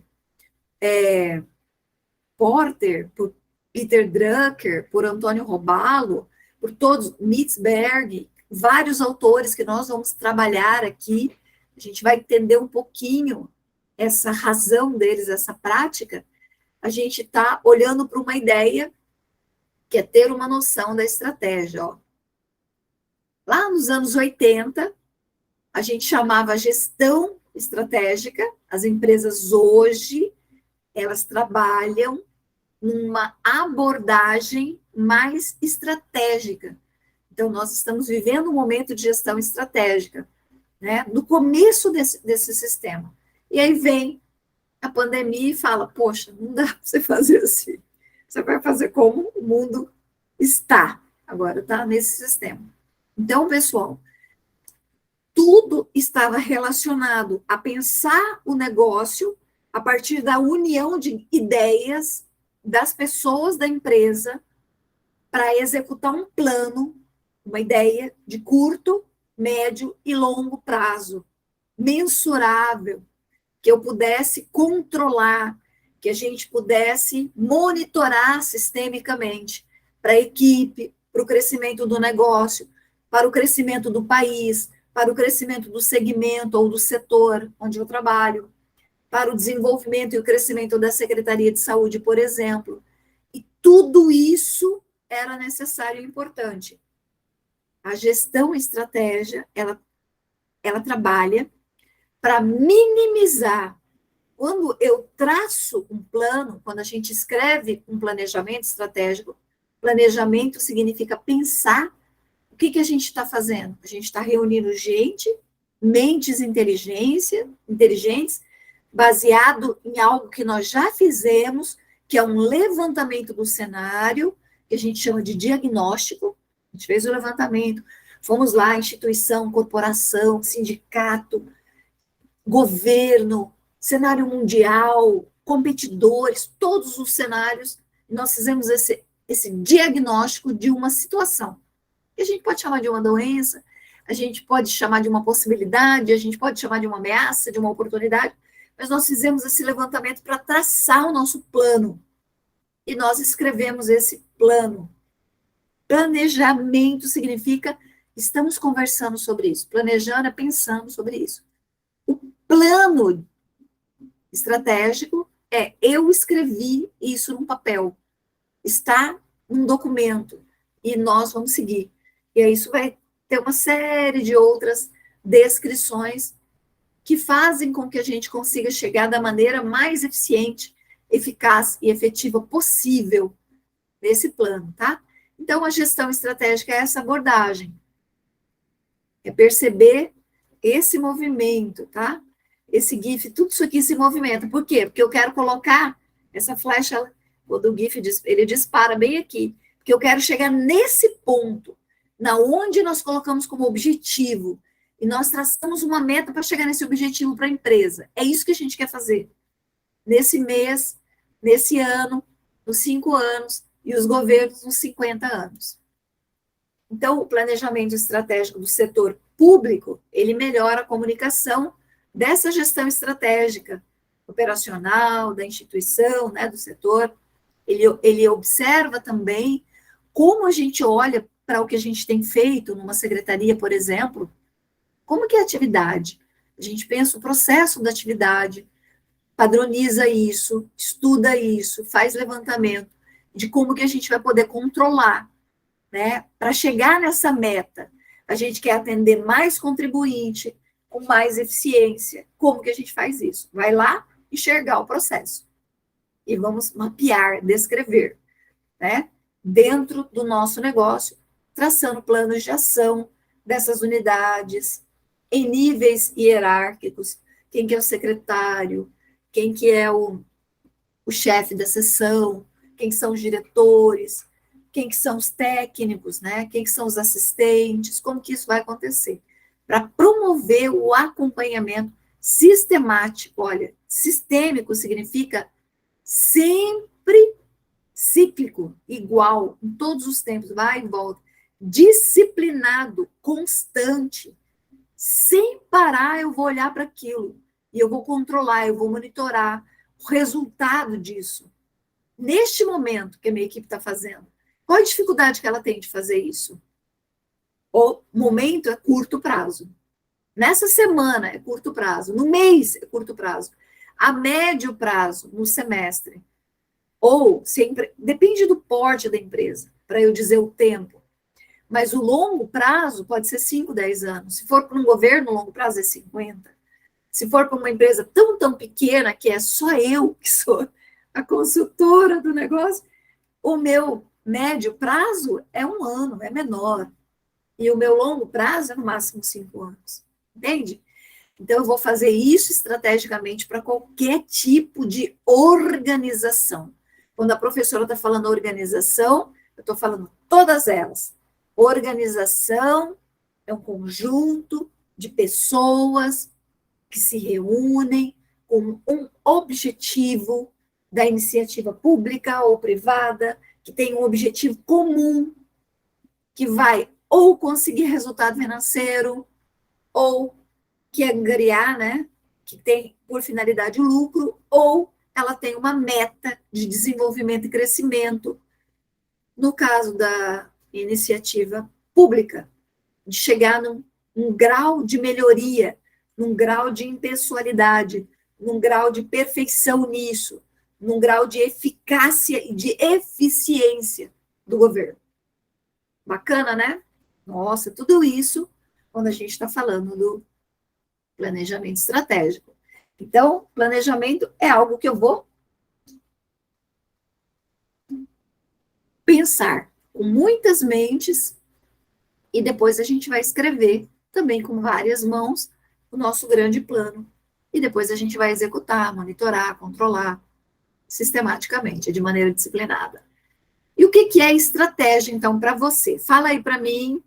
Porter, por Peter Drucker, por Antônio Robalo, por todos, Mitzberg, vários autores que nós vamos trabalhar aqui, a gente vai entender um pouquinho essa razão deles, essa prática, a gente está olhando para uma ideia que é ter uma noção da estratégia. Ó. Lá nos anos 80, a gente chamava gestão estratégica. As empresas hoje, elas trabalham numa abordagem mais estratégica. Então, nós estamos vivendo um momento de gestão estratégica, né? No começo desse sistema. E aí vem a pandemia e fala, poxa, não dá para você fazer assim. Você vai fazer como o mundo está agora, tá? Nesse sistema. Então, pessoal, tudo estava relacionado a pensar o negócio a partir da união de ideias das pessoas da empresa para executar um plano, uma ideia de curto, médio e longo prazo, mensurável, que eu pudesse controlar, que a gente pudesse monitorar sistemicamente para a equipe, para o crescimento do negócio, para o crescimento do país, para o crescimento do segmento ou do setor onde eu trabalho, para o desenvolvimento e o crescimento da Secretaria de Saúde, por exemplo. E tudo isso era necessário e importante. A gestão estratégia, ela trabalha para minimizar. Quando eu traço um plano, quando a gente escreve um planejamento estratégico, planejamento significa pensar o que a gente está fazendo. A gente está reunindo mentes inteligentes, baseado em algo que nós já fizemos, que é um levantamento do cenário, que a gente chama de diagnóstico. A gente fez o levantamento, fomos lá, instituição, corporação, sindicato, governo, cenário mundial, competidores, todos os cenários, nós fizemos esse diagnóstico de uma situação. E a gente pode chamar de uma doença, a gente pode chamar de uma possibilidade, a gente pode chamar de uma ameaça, de uma oportunidade, mas nós fizemos esse levantamento para traçar o nosso plano. E nós escrevemos esse plano. Planejamento significa, estamos conversando sobre isso. Planejando é pensando sobre isso. O plano estratégico é, eu escrevi isso num papel. Está num documento. E nós vamos seguir. E aí isso vai ter uma série de outras descrições que fazem com que a gente consiga chegar da maneira mais eficiente, eficaz e efetiva possível nesse plano, tá? Então, a gestão estratégica é essa abordagem. É perceber esse movimento, tá? Esse GIF, tudo isso aqui se movimenta. Por quê? Porque eu quero colocar essa flecha, quando o GIF ele dispara bem aqui, porque eu quero chegar nesse ponto, na onde nós colocamos como objetivo, e nós traçamos uma meta para chegar nesse objetivo para a empresa. É isso que a gente quer fazer. Nesse mês, nesse ano, nos 5 anos, e os governos nos 50 anos. Então, o planejamento estratégico do setor público, ele melhora a comunicação dessa gestão estratégica, operacional, da instituição, né, do setor. Ele observa também como a gente olha para o que a gente tem feito numa secretaria, por exemplo, como que é a atividade? A gente pensa o processo da atividade, padroniza isso, estuda isso, faz levantamento de como que a gente vai poder controlar, né? Para chegar nessa meta, a gente quer atender mais contribuinte, com mais eficiência. Como que a gente faz isso? Vai lá enxergar o processo. E vamos mapear, descrever, né? Dentro do nosso negócio, traçando planos de ação dessas unidades, em níveis hierárquicos, quem que é o secretário, quem que é o chefe da seção, quem são os diretores, quem que são os técnicos, né? Quem que são os assistentes, como que isso vai acontecer. Para promover o acompanhamento sistemático, olha, sistêmico significa sempre cíclico, igual, em todos os tempos, vai e volta, disciplinado, constante, sem parar eu vou olhar para aquilo, e eu vou controlar, eu vou monitorar o resultado disso. Neste momento que a minha equipe está fazendo, qual a dificuldade que ela tem de fazer isso? O momento é curto prazo. Nessa semana é curto prazo. No mês é curto prazo. A médio prazo, no semestre. Ou, sempre, depende do porte da empresa, para eu dizer o tempo. Mas o longo prazo pode ser 5, 10 anos. Se for para um governo, o longo prazo é 50. Se for para uma empresa tão pequena, que é só eu que sou a consultora do negócio, o meu médio prazo é 1 ano, é menor. E o meu longo prazo é no máximo 5 anos. Entende? Então, eu vou fazer isso estrategicamente para qualquer tipo de organização. Quando a professora está falando organização, eu estou falando todas elas. Organização é um conjunto de pessoas que se reúnem com um objetivo da iniciativa pública ou privada, que tem um objetivo comum, que vai ou conseguir resultado financeiro, ou que angariar, né, que tem por finalidade o lucro, ou ela tem uma meta de desenvolvimento e crescimento. No caso da iniciativa pública, de chegar num grau de melhoria, num grau de impessoalidade, num grau de perfeição nisso, num grau de eficácia e de eficiência do governo. Bacana, né? Nossa, tudo isso quando a gente está falando do planejamento estratégico. Então, planejamento é algo que eu vou pensar com muitas mentes e depois a gente vai escrever também com várias mãos o nosso grande plano. E depois a gente vai executar, monitorar, controlar sistematicamente, de maneira disciplinada. E o que é estratégia, então, para você? Fala aí para mim.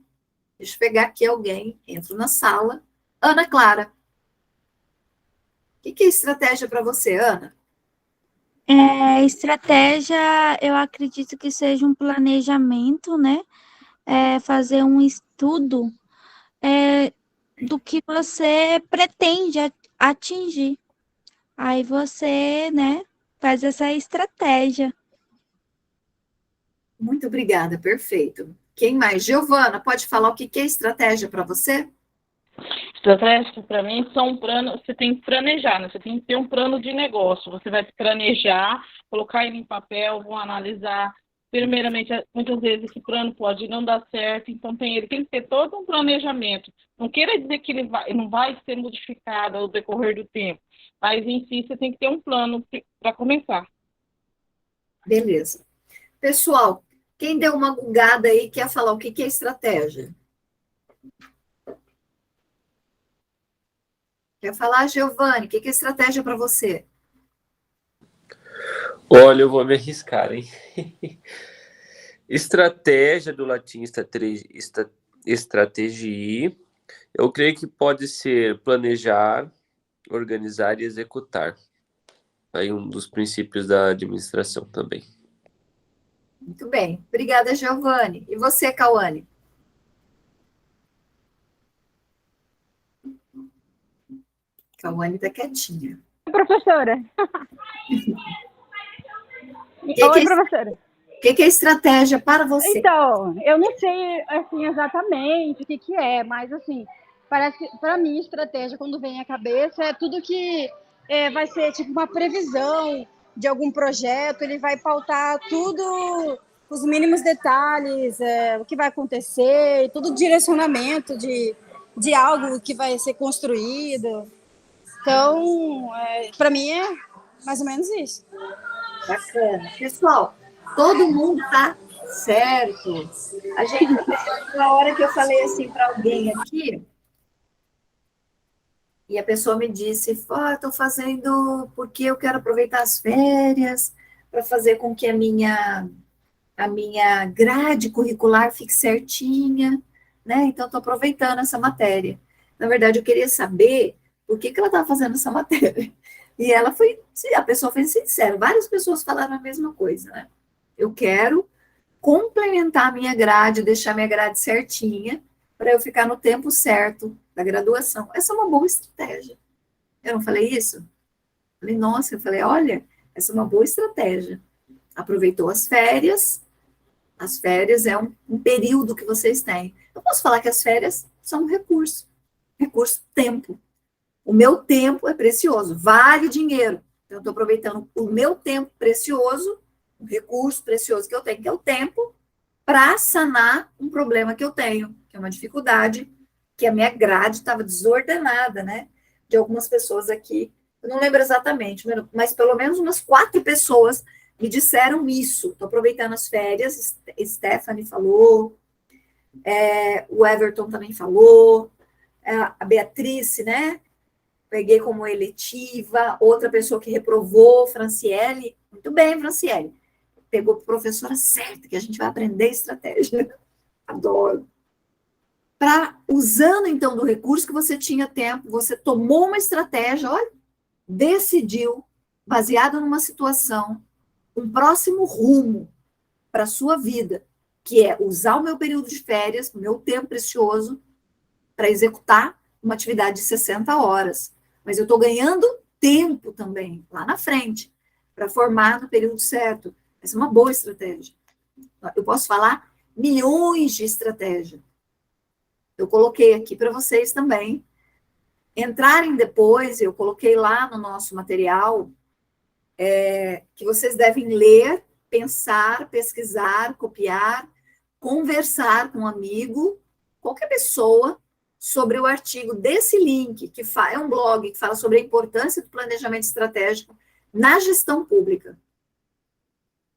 Deixa eu pegar aqui alguém. Entro na sala. Ana Clara. O que é estratégia para você, Ana? Estratégia, eu acredito que seja um planejamento, né? Fazer um estudo do que você pretende atingir. Aí você, né, faz essa estratégia. Muito obrigada, perfeito. Quem mais? Giovana, pode falar o que é estratégia para você? Estratégia, para mim, são planos. Você tem que planejar, né? Você tem que ter um plano de negócio. Você vai planejar, colocar ele em papel, vão analisar. Primeiramente, muitas vezes esse plano pode não dar certo, então ele tem que ter todo um planejamento. Não queira dizer que ele não vai ser modificado ao decorrer do tempo, mas em si você tem que ter um plano para começar. Beleza. Pessoal, quem deu uma bugada aí quer falar o que é estratégia? Quer falar, Giovanni? O que é estratégia para você? Olha, eu vou me arriscar, hein? Estratégia, do latim strategiae, eu creio que pode ser planejar, organizar e executar. Aí um dos princípios da administração também. Muito bem. Obrigada, Giovanni. E você, Cauane? Cauane está quietinha. Professora. Oi, professora. O que é estratégia para você? Então, eu não sei assim, exatamente o que é, mas assim, parece que para mim estratégia, quando vem à cabeça, é tudo que vai ser tipo uma previsão de algum projeto, ele vai pautar tudo, os mínimos detalhes, o que vai acontecer, todo direcionamento de algo que vai ser construído. Então, para mim é mais ou menos isso. Bacana. Pessoal, todo mundo tá certo. A gente, na hora que eu falei assim para alguém aqui, e a pessoa me disse, estou fazendo porque eu quero aproveitar as férias para fazer com que a minha grade curricular fique certinha, né? Então, estou aproveitando essa matéria. Na verdade, eu queria saber por que ela estava fazendo essa matéria. E a pessoa foi sincera, várias pessoas falaram a mesma coisa, né? Eu quero complementar a minha grade, deixar minha grade certinha, para eu ficar no tempo certo da graduação. Essa é uma boa estratégia. Eu não falei isso? Falei, nossa, olha, essa é uma boa estratégia. Aproveitou as férias é um período que vocês têm. Eu posso falar que as férias são um recurso tempo. O meu tempo é precioso, vale dinheiro. Então, eu estou aproveitando o meu tempo precioso, um recurso precioso que eu tenho, que é o tempo, para sanar um problema que eu tenho, que é uma dificuldade, que a minha grade estava desordenada, né? De algumas pessoas aqui, eu não lembro exatamente, mas pelo menos umas 4 pessoas me disseram isso. Estou aproveitando as férias, Stephanie falou, o Everton também falou, a Beatriz, né? Peguei como eletiva, outra pessoa que reprovou, Franciele. Muito bem, Franciele. Pegou a professora certa, que a gente vai aprender estratégia. Adoro. Usando, então, do recurso que você tinha tempo, você tomou uma estratégia, olha, decidiu, baseado numa situação, um próximo rumo para a sua vida, que é usar o meu período de férias, o meu tempo precioso, para executar uma atividade de 60 horas. Mas eu estou ganhando tempo também, lá na frente, para formar no período certo. Essa é uma boa estratégia. Eu posso falar milhões de estratégias. Eu coloquei aqui para vocês também entrarem depois, eu coloquei lá no nosso material, que vocês devem ler, pensar, pesquisar, copiar, conversar com um amigo, qualquer pessoa, sobre o artigo desse link, que é um blog que fala sobre a importância do planejamento estratégico na gestão pública.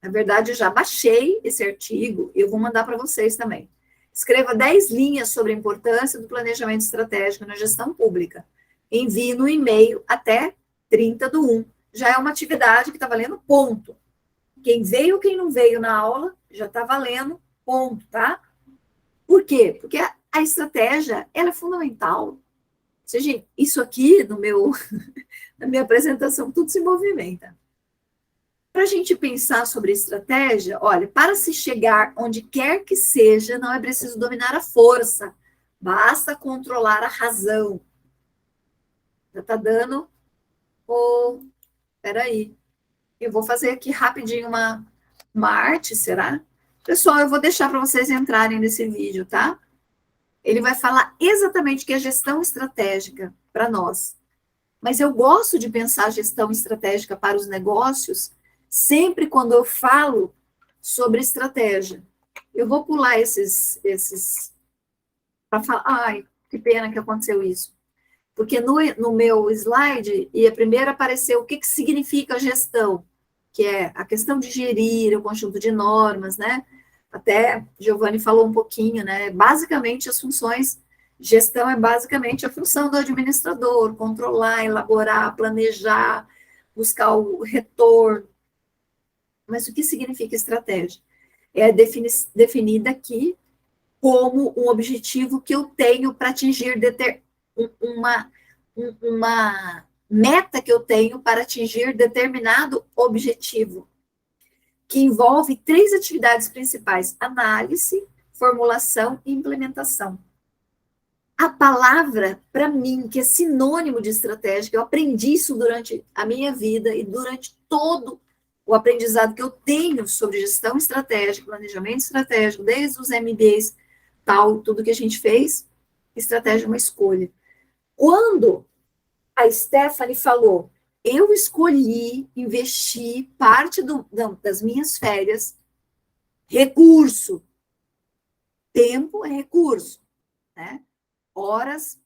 Na verdade, eu já baixei esse artigo e eu vou mandar para vocês também. Escreva 10 linhas sobre a importância do planejamento estratégico na gestão pública. Envie no e-mail até 30/1. Já é uma atividade que está valendo ponto. Quem veio, quem não veio na aula, já está valendo ponto, tá? Por quê? Porque a estratégia, ela é fundamental. Seja, isso aqui, na minha apresentação, tudo se movimenta. Para a gente pensar sobre estratégia, olha, para se chegar onde quer que seja, não é preciso dominar a força, basta controlar a razão. Já está dando? Peraí. Eu vou fazer aqui rapidinho uma arte, será? Pessoal, eu vou deixar para vocês entrarem nesse vídeo, tá? Ele vai falar exatamente o que é gestão estratégica para nós. Mas eu gosto de pensar gestão estratégica para os negócios sempre quando eu falo sobre estratégia. Eu vou pular esses para falar. Ai, que pena que aconteceu isso. Porque no meu slide, ia primeiro aparecer o que significa gestão, que é a questão de gerir o conjunto de normas, né? Até Giovanni falou um pouquinho, né? Basicamente, as funções, gestão é basicamente a função do administrador, controlar, elaborar, planejar, buscar o retorno. Mas o que significa estratégia? É definida aqui como um objetivo que eu tenho para atingir uma meta que eu tenho para atingir determinado objetivo, que envolve 3 atividades principais: análise, formulação e implementação. A palavra, para mim, que é sinônimo de estratégia, eu aprendi isso durante a minha vida e durante todo o aprendizado que eu tenho sobre gestão estratégica, planejamento estratégico, desde os MBAs, tal, tudo que a gente fez, estratégia é uma escolha. Quando a Stephanie falou, eu escolhi investir parte das minhas férias, recurso, tempo é recurso, né? Horas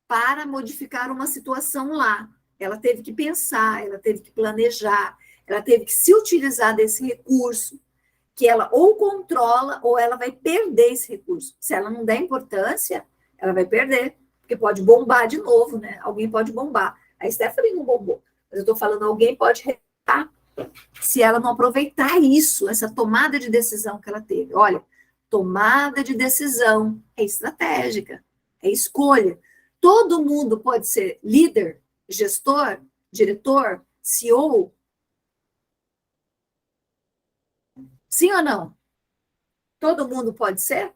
para modificar uma situação lá. Ela teve que pensar, ela teve que planejar, ela teve que se utilizar desse recurso, que ela ou controla ou ela vai perder esse recurso. Se ela não der importância, ela vai perder, porque pode bombar de novo, né? Alguém pode bombar. A Stephanie não bombou, mas eu estou falando, alguém pode retar se ela não aproveitar isso, essa tomada de decisão que ela teve. Olha, tomada de decisão é estratégica, é escolha. Todo mundo pode ser líder, gestor, diretor, CEO? Sim ou não? Todo mundo pode ser?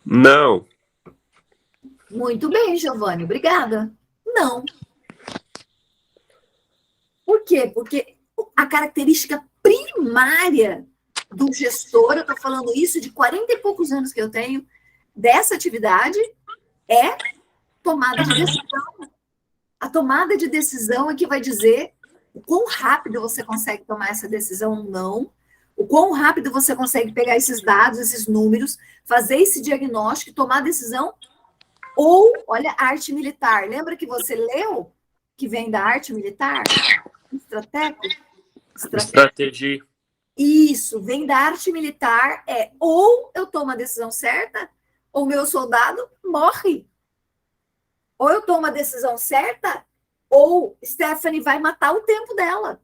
Não. Muito bem, Giovanni, obrigada. Não. Por quê? Porque a característica primária do gestor, eu estou falando isso de 40 e poucos anos que eu tenho, dessa atividade, é tomada de decisão. A tomada de decisão é que vai dizer o quão rápido você consegue tomar essa decisão ou não, O quão rápido você consegue pegar esses dados, esses números, fazer esse diagnóstico e tomar a decisão. Ou, olha, arte militar. Lembra que você leu que vem da arte militar? Estratégia. Isso, vem da arte militar. Ou eu tomo a decisão certa, ou meu soldado morre. Ou eu tomo a decisão certa, ou Stephanie vai matar o tempo dela.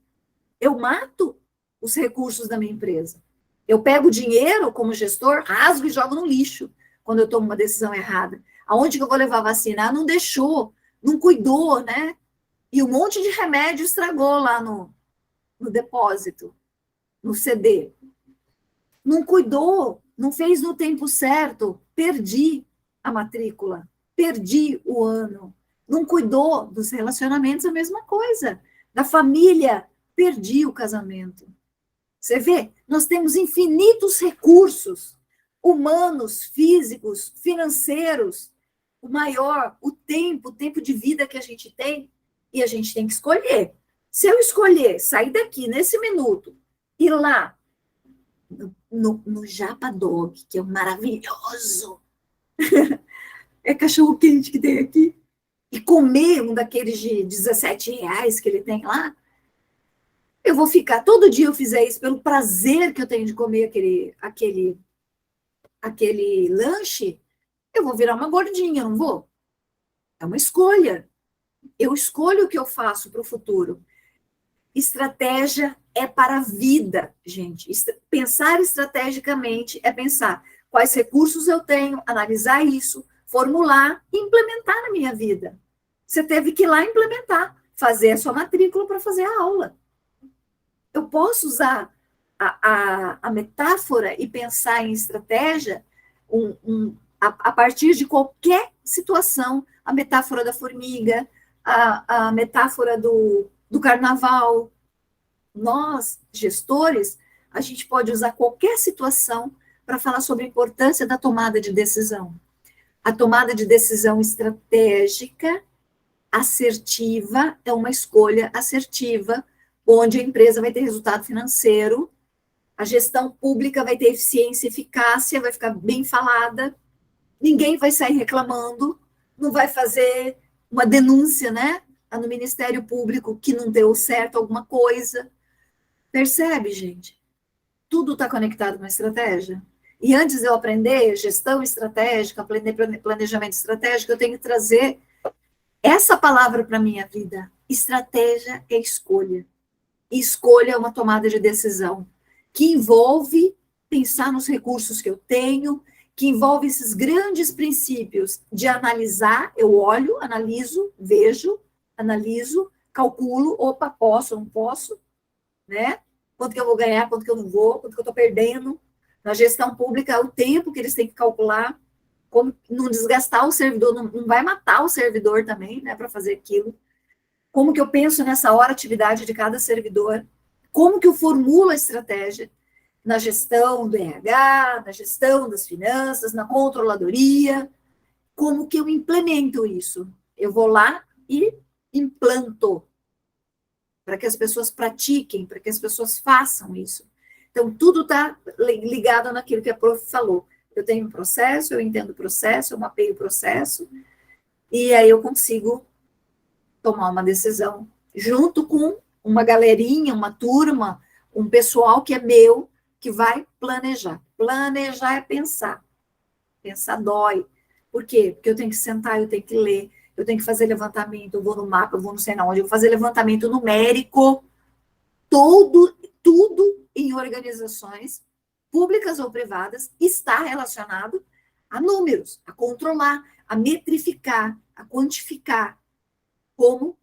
Eu mato os recursos da minha empresa. Eu pego o dinheiro como gestor, rasgo e jogo no lixo quando eu tomo uma decisão errada. Aonde que eu vou levar a vacina? Ah, não deixou, não cuidou, né? E um monte de remédio estragou lá no depósito, no CD. Não cuidou, não fez no tempo certo, perdi a matrícula, perdi o ano. Não cuidou dos relacionamentos, a mesma coisa. Da família, perdi o casamento. Você vê, nós temos infinitos recursos humanos, físicos, financeiros. O maior, o tempo de vida que a gente tem, e a gente tem que escolher. Se eu escolher sair daqui nesse minuto, ir lá no Japa Dog, que é maravilhoso, é cachorro quente que tem aqui, e comer um daqueles de R$17 que ele tem lá, eu vou ficar, todo dia eu fizer isso pelo prazer que eu tenho de comer aquele lanche, eu vou virar uma gordinha, não vou? É uma escolha. Eu escolho o que eu faço para o futuro. Estratégia é para a vida, gente. Pensar estrategicamente é pensar quais recursos eu tenho, analisar isso, formular e implementar na minha vida. Você teve que ir lá implementar, fazer a sua matrícula para fazer a aula. Eu posso usar a metáfora e pensar em estratégia a partir de qualquer situação, a metáfora da formiga, a metáfora do carnaval. Nós, gestores, a gente pode usar qualquer situação para falar sobre a importância da tomada de decisão. A tomada de decisão estratégica, assertiva, é uma escolha assertiva, onde a empresa vai ter resultado financeiro, a gestão pública vai ter eficiência e eficácia, vai ficar bem falada, ninguém vai sair reclamando, não vai fazer uma denúncia, né, no Ministério Público que não deu certo alguma coisa. Percebe, gente? Tudo está conectado com a estratégia. E antes de eu aprender gestão estratégica, aprender planejamento estratégico, eu tenho que trazer essa palavra para a minha vida. Estratégia é escolha. E escolha é uma tomada de decisão que envolve pensar nos recursos que eu tenho, que envolve esses grandes princípios de analisar, eu olho, analiso, vejo, analiso, calculo, opa, posso, não posso, né? Quanto que eu vou ganhar, quanto que eu não vou, quanto que eu estou perdendo. Na gestão pública, o tempo que eles têm que calcular, como não desgastar o servidor, não vai matar o servidor também, né, para fazer aquilo. Como que eu penso nessa hora atividade de cada servidor, como que eu formulo a estratégia na gestão do RH, na gestão das finanças, na controladoria, como que eu implemento isso? Eu vou lá e implanto, para que as pessoas pratiquem, para que as pessoas façam isso. Então, tudo está ligado naquilo que a prof falou. Eu tenho um processo, eu entendo o processo, eu mapeio o processo, e aí eu consigo tomar uma decisão, junto com uma galerinha, uma turma, um pessoal que é meu, que vai planejar. Planejar é pensar. Pensar dói. Por quê? Porque eu tenho que sentar, eu tenho que ler, eu tenho que fazer levantamento, eu vou no mapa, eu vou não sei na onde, eu vou fazer levantamento numérico, tudo em organizações públicas ou privadas está relacionado a números, a controlar, a metrificar, a quantificar como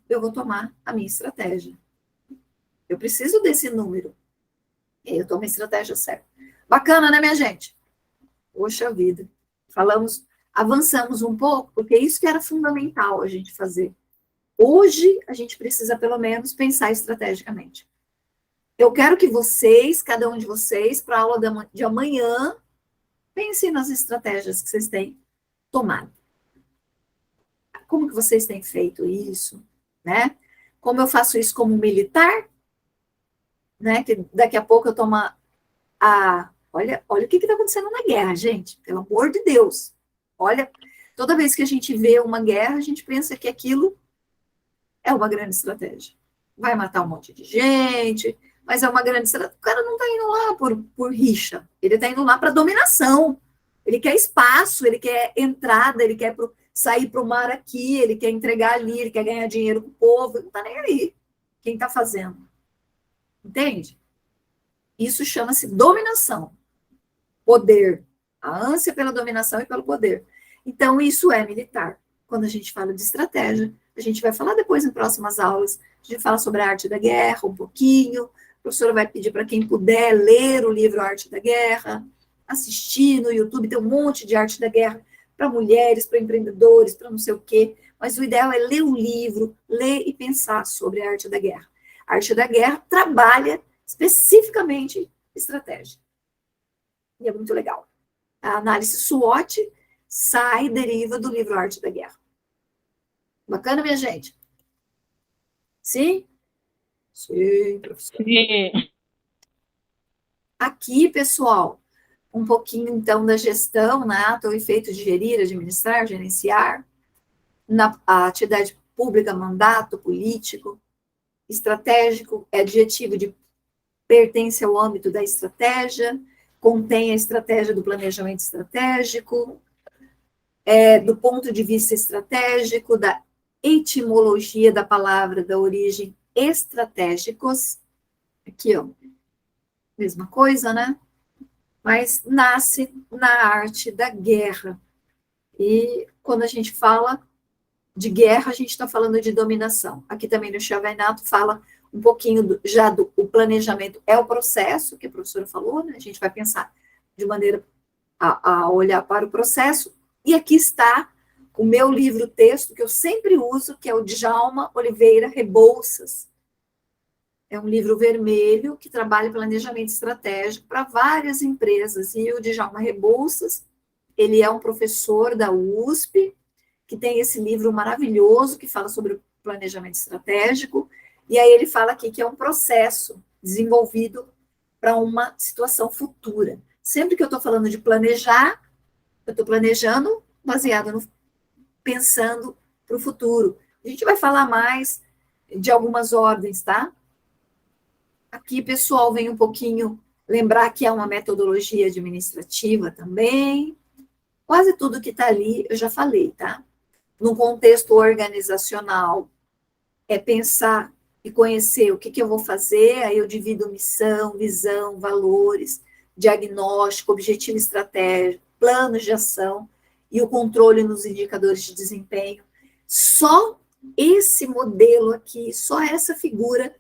eu vou tomar a minha estratégia. Eu preciso desse número. E aí eu tomo a estratégia certa. Bacana, né, minha gente? Poxa vida. Avançamos um pouco, porque isso que era fundamental a gente fazer. Hoje, a gente precisa, pelo menos, pensar estrategicamente. Eu quero que vocês, cada um de vocês, para a aula de amanhã, pensem nas estratégias que vocês têm tomado. Como que vocês têm feito isso, né? Como eu faço isso como militar? né? Que daqui a pouco eu tomo olha o que está acontecendo na guerra, gente, pelo amor de Deus. Olha, toda vez que a gente vê uma guerra, a gente pensa que aquilo é uma grande estratégia. Vai matar um monte de gente, mas é uma grande estratégia. O cara não está indo lá por rixa, ele está indo lá para dominação. Ele quer espaço, ele quer entrada, ele quer sair para o mar aqui, ele quer entregar ali, ele quer ganhar dinheiro com o povo, ele não está nem aí. Quem está fazendo? Entende? Isso chama-se dominação. Poder. A ânsia pela dominação e pelo poder. Então, isso é militar. Quando a gente fala de estratégia, a gente vai falar depois em próximas aulas, a gente fala sobre a arte da guerra um pouquinho, a professora vai pedir para quem puder ler o livro Arte da Guerra, assistir no YouTube, tem um monte de arte da guerra para mulheres, para empreendedores, para não sei o quê, mas o ideal é ler o livro, ler e pensar sobre a arte da guerra. A arte da guerra trabalha especificamente estratégia. E é muito legal. A análise SWOT deriva do livro Arte da Guerra. Bacana, minha gente? Sim? Sim, professor. Sim. Aqui, pessoal, um pouquinho, então, da gestão, né? Ato ou efeito de gerir, administrar, gerenciar. A atividade pública, mandato político. Estratégico é adjetivo de pertence ao âmbito da estratégia, contém a estratégia do planejamento estratégico, do ponto de vista estratégico, da etimologia da palavra, da origem estratégicos, aqui, ó, mesma coisa, né? Mas nasce na arte da guerra. E quando a gente fala de guerra, a gente está falando de dominação. Aqui também no Xavenato fala um pouquinho o planejamento é o processo, que a professora falou, né? A gente vai pensar de maneira a olhar para o processo. E aqui está o meu livro-texto, que eu sempre uso, que é o Djalma Oliveira Rebouças. É um livro vermelho que trabalha planejamento estratégico para várias empresas. E o Djalma Rebouças, ele é um professor da USP, que tem esse livro maravilhoso, que fala sobre o planejamento estratégico. E aí ele fala aqui que é um processo desenvolvido para uma situação futura. Sempre que eu estou falando de planejar, eu estou planejando baseado pensando para o futuro. A gente vai falar mais de algumas ordens, tá? Aqui, pessoal, vem um pouquinho lembrar que é uma metodologia administrativa também. Quase tudo que está ali eu já falei, tá? Num contexto organizacional, é pensar e conhecer o que eu vou fazer, aí eu divido missão, visão, valores, diagnóstico, objetivo estratégico, planos de ação e o controle nos indicadores de desempenho. Só esse modelo aqui, só essa figura,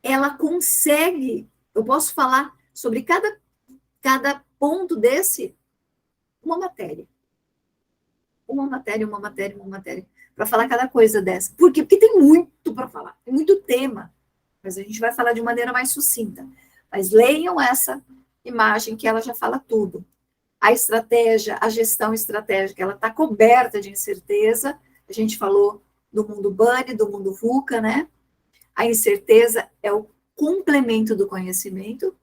ela consegue, eu posso falar sobre cada ponto desse, uma matéria, para falar cada coisa dessa. Por quê? Porque tem muito para falar, tem muito tema, mas a gente vai falar de maneira mais sucinta. Mas leiam essa imagem que ela já fala tudo. A estratégia, a gestão estratégica, ela está coberta de incerteza. A gente falou do mundo Bunny, do mundo VUCA, né? A incerteza é o complemento do conhecimento,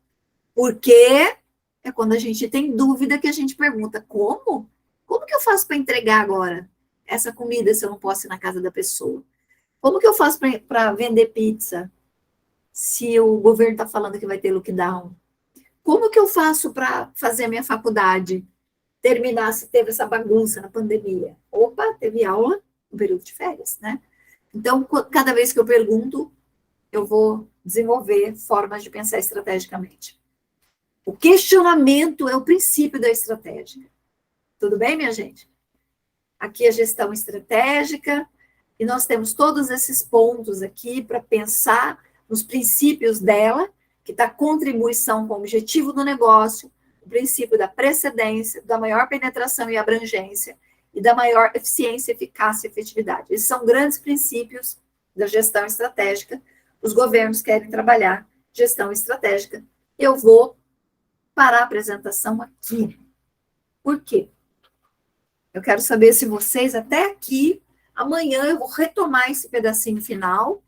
porque é quando a gente tem dúvida que a gente pergunta, como? Como que eu faço para entregar agora essa comida se eu não posso ir na casa da pessoa? Como que eu faço para vender pizza se o governo está falando que vai ter lockdown? Como que eu faço para fazer a minha faculdade terminar se teve essa bagunça na pandemia? Opa, teve aula no período de férias, né? Então, cada vez que eu pergunto, eu vou desenvolver formas de pensar estrategicamente. O questionamento é o princípio da estratégia. Tudo bem, minha gente? Aqui a gestão estratégica, e nós temos todos esses pontos aqui para pensar nos princípios dela, que está contribuição com o objetivo do negócio, o princípio da precedência, da maior penetração e abrangência, e da maior eficiência, eficácia e efetividade. Esses são grandes princípios da gestão estratégica. Os governos querem trabalhar gestão estratégica. Eu vou parar a apresentação aqui. Por quê? Eu quero saber se vocês, até aqui, amanhã eu vou retomar esse pedacinho final,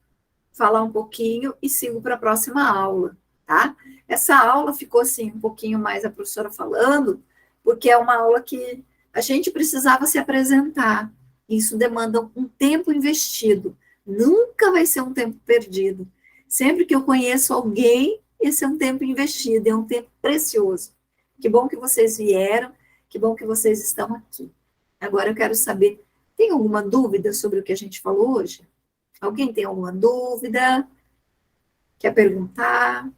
falar um pouquinho e sigo para a próxima aula, tá? Essa aula ficou, assim, um pouquinho mais a professora falando, porque é uma aula que a gente precisava se apresentar. Isso demanda um tempo investido. Nunca vai ser um tempo perdido. Sempre que eu conheço alguém, esse é um tempo investido, é um tempo precioso. Que bom que vocês vieram, que bom que vocês estão aqui. Agora eu quero saber, tem alguma dúvida sobre o que a gente falou hoje? Alguém tem alguma dúvida? Quer perguntar?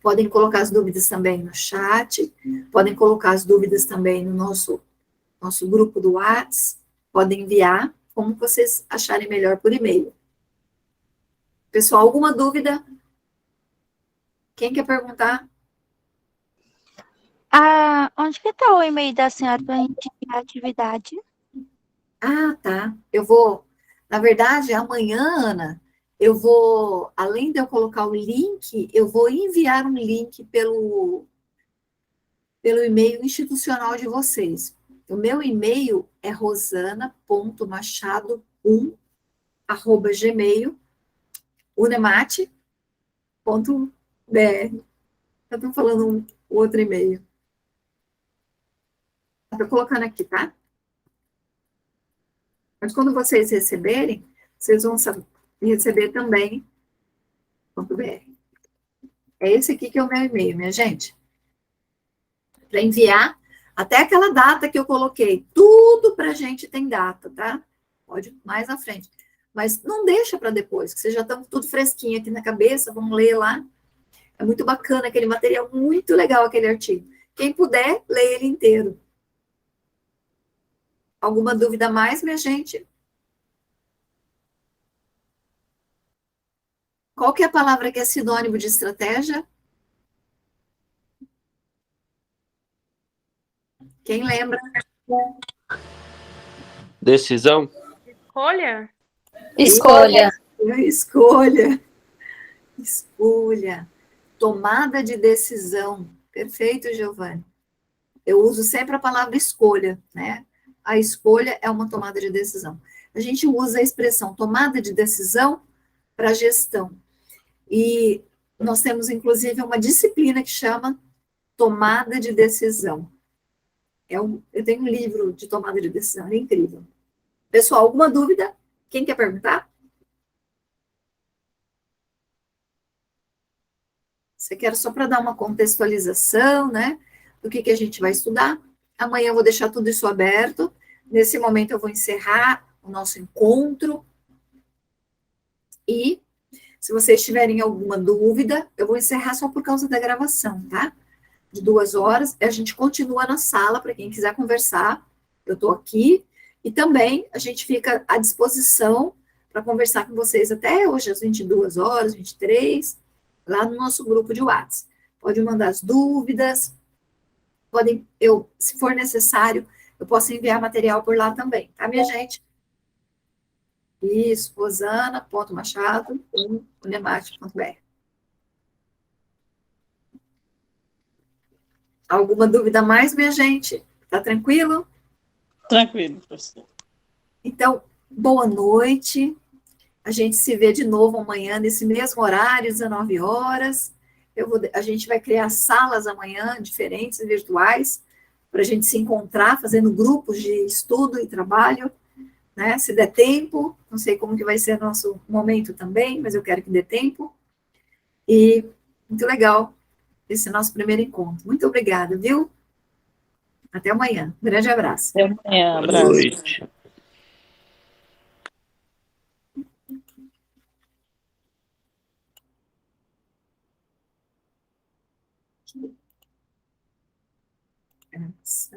Podem colocar as dúvidas também no chat, podem colocar as dúvidas também no nosso grupo do WhatsApp, podem enviar, como vocês acharem melhor por e-mail. Pessoal, alguma dúvida? Quem quer perguntar? Ah, onde que tá o e-mail da senhora para a gente enviar a atividade? Ah, tá. Eu vou, na verdade, amanhã, Ana, eu vou, além de eu colocar o link, eu vou enviar um link pelo e-mail institucional de vocês. O meu e-mail é rosana.machado1@gmail, unemate.br. Eu estou falando o outro e-mail. Estou colocando aqui, tá? Mas quando vocês receberem, vocês vão receber também .br. É esse aqui que é o meu e-mail, minha gente. Para enviar até aquela data que eu coloquei. Tudo para a gente tem data, tá? Pode ir mais à frente. Mas não deixa para depois, que vocês já estão tudo fresquinho aqui na cabeça, vão ler lá. É muito bacana aquele material, muito legal aquele artigo. Quem puder, lê ele inteiro. Alguma dúvida a mais, minha gente? Qual que é a palavra que é sinônimo de estratégia? Quem lembra? Decisão? Escolha? Escolha. Escolha. Escolha. Tomada de decisão. Perfeito, Giovanni. Eu uso sempre a palavra escolha, né? A escolha é uma tomada de decisão. A gente usa a expressão tomada de decisão para gestão. E nós temos, inclusive, uma disciplina que chama tomada de decisão. Eu tenho um livro de tomada de decisão, é incrível. Pessoal, alguma dúvida? Quem quer perguntar? Você quer só para dar uma contextualização, né? Do que a gente vai estudar. Amanhã eu vou deixar tudo isso aberto. Nesse momento eu vou encerrar o nosso encontro. E se vocês tiverem alguma dúvida, eu vou encerrar só por causa da gravação, tá? De 2 horas. A gente continua na sala para quem quiser conversar. Eu estou aqui. E também a gente fica à disposição para conversar com vocês até hoje, às 22 horas, 23, lá no nosso grupo de WhatsApp. Pode mandar as dúvidas. Se for necessário, eu posso enviar material por lá também, tá, minha gente? Isso, rosana.machado.unemate.br. Alguma dúvida mais, minha gente? Tá tranquilo? Tranquilo, professor. Então, boa noite. A gente se vê de novo amanhã, nesse mesmo horário, 19 horas. A gente vai criar salas amanhã, diferentes, virtuais, para a gente se encontrar, fazendo grupos de estudo e trabalho, né? Se der tempo, não sei como que vai ser nosso momento também, mas eu quero que dê tempo. E muito legal esse nosso primeiro encontro. Muito obrigada, viu? Até amanhã. Um grande abraço. Até amanhã. Boa noite. Abraço.